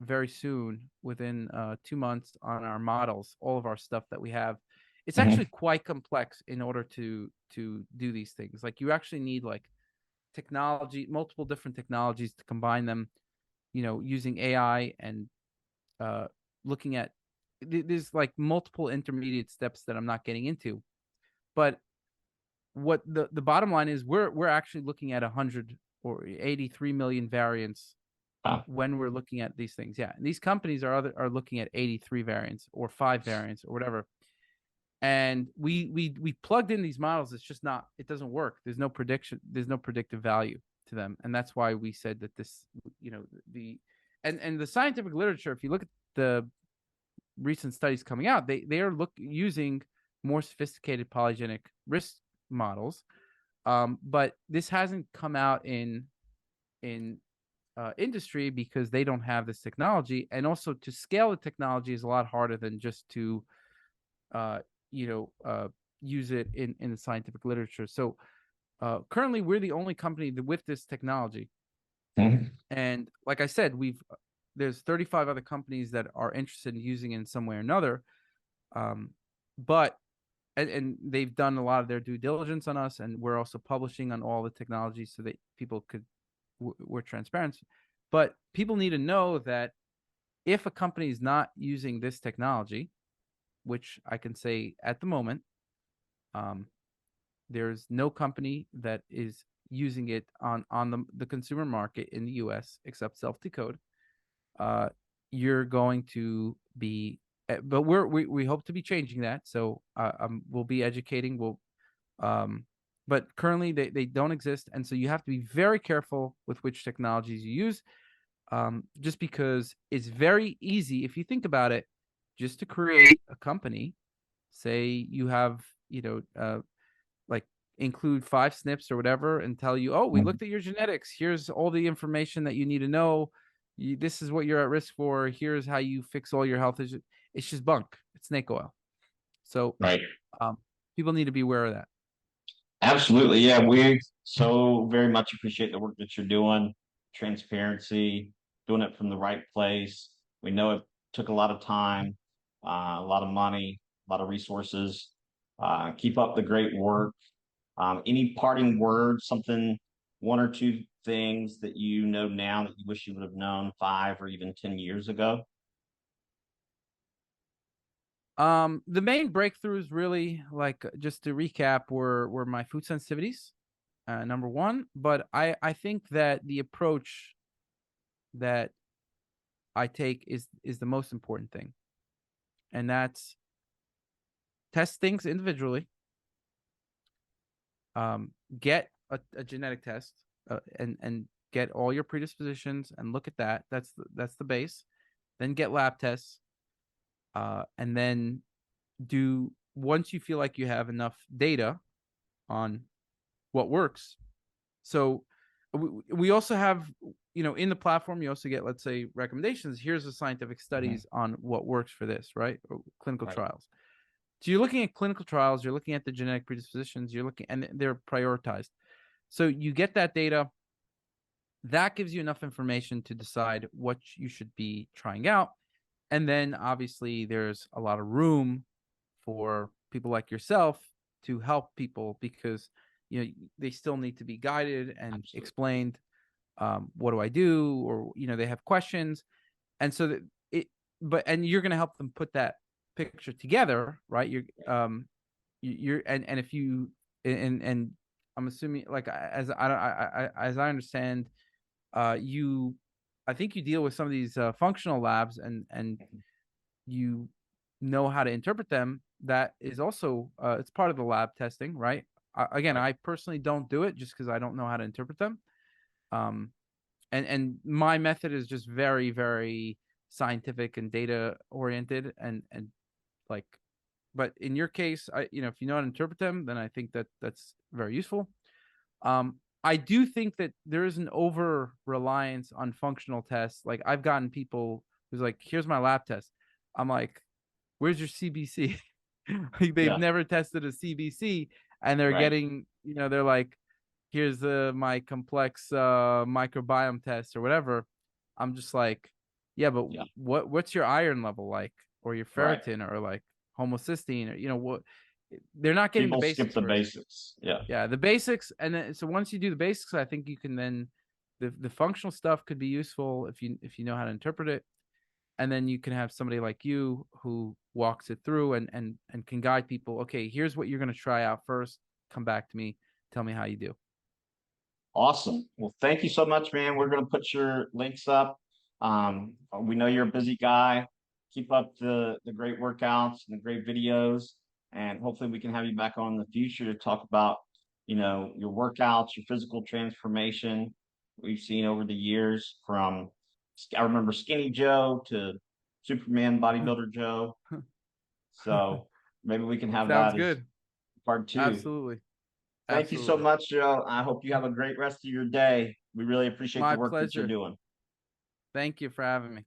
very soon, within 2 months, on our models, all of our stuff that we have. It's actually quite complex in order to do these things. Like, you actually need like technology, multiple different technologies to combine them, you know, using AI and looking at there's like multiple intermediate steps that I'm not getting into. But what the bottom line is, we're actually looking at 100 or 83 million variants Wow. when we're looking at these things. Yeah, and these companies are looking at 83 variants or 5 variants or whatever. And we plugged in these models. It's just not. It doesn't work. There's no prediction. There's no predictive value to them, and that's why we said that this, you know, and the scientific literature. If you look at the recent studies coming out, they are using more sophisticated polygenic risk models, but this hasn't come out in industry because they don't have this technology, and also to scale the technology is a lot harder than just to you know, use it in the scientific literature. So currently we're the only company with this technology. And like I said, there's 35 other companies that are interested in using it in some way or another. But and they've done a lot of their due diligence on us, and we're also publishing on all the technologies so that people could we're transparent. But people need to know that if a company is not using this technology, which I can say at the moment, there's no company that is using it on the consumer market in the US except Self Decode. You're going to be, but we hope to be changing that. So we'll be educating. But currently they don't exist, and so you have to be very careful with which technologies you use. Just because it's very easy, if you think about it, just to create a company. Say you have, you know, like include 5 SNPs or whatever, and tell you, oh, we looked at your genetics. Here's all the information that you need to know. This is what you're at risk for. Here's how you fix all your health issues. It's just bunk. It's snake oil. So Right. people need to be aware of that. Absolutely. Yeah. We so very much appreciate the work that you're doing, transparency, doing it from the right place. We know it took a lot of time, a lot of money, a lot of resources. Keep up the great work. Any parting words, something, 1 or 2 things that you know now that you wish you would have known 5 or even 10 years ago? The main breakthroughs, really, like, just to recap, were my food sensitivities, number 1. But I think that the approach that I take is the most important thing, and that's test things individually. Get a genetic test, and get all your predispositions and look at that. That's the base. Then get lab tests, and then do once you feel like you have enough data on what works. So we also have, in the platform, you also get, let's say, recommendations. Here's the scientific studies on what works for this, right? Or clinical Right. trials. So you're looking at clinical trials, you're looking at the genetic predispositions, and they're prioritized. So you get that data. That gives you enough information to decide what you should be trying out. And then obviously there's a lot of room for people like yourself to help people, because they still need to be guided and Absolutely. explained. What do I do? Or they have questions. And so that and you're going to help them put that picture together, right? And if you, and I'm assuming, like, as I understand, I think you deal with some of these functional labs, and you know how to interpret them. That is also it's part of the lab testing, right? Again, Right. I personally don't do it just because I don't know how to interpret them. And my method is just very, very scientific and data oriented, and like, but in your case, if you know how to interpret them, then I think that that's very useful. I do think that there is an over reliance on functional tests. Like, I've gotten people who's like, here's my lab test. I'm like, where's your CBC? Like, they've Yeah. never tested a CBC, and they're Right. getting, they're like, here's my complex microbiome test or whatever. I'm just like, yeah, but Yeah. what's your iron level like, or your Right. ferritin, or like homocysteine, or what? They're not getting the People skip basics the first. basics. Yeah. Yeah, the basics, and then so once you do the basics, I think you can then the functional stuff could be useful if you know how to interpret it, and then you can have somebody like you who walks it through and can guide people. Okay, here's what you're going to try out first. Come back to me, tell me how you do. Awesome. Well, thank you so much, man. We're going to put your links up. We know you're a busy guy. Keep up the great workouts and the great videos, and hopefully we can have you back on in the future to talk about, your workouts, your physical transformation we've seen over the years, from, I remember Skinny Joe to Superman Bodybuilder Joe. So maybe we can have Sounds that as good. part 2. Absolutely. Thank you so Absolutely. much, Joe. I hope you have a great rest of your day. We really appreciate the My work that you're pleasure. doing. Thank you for having me.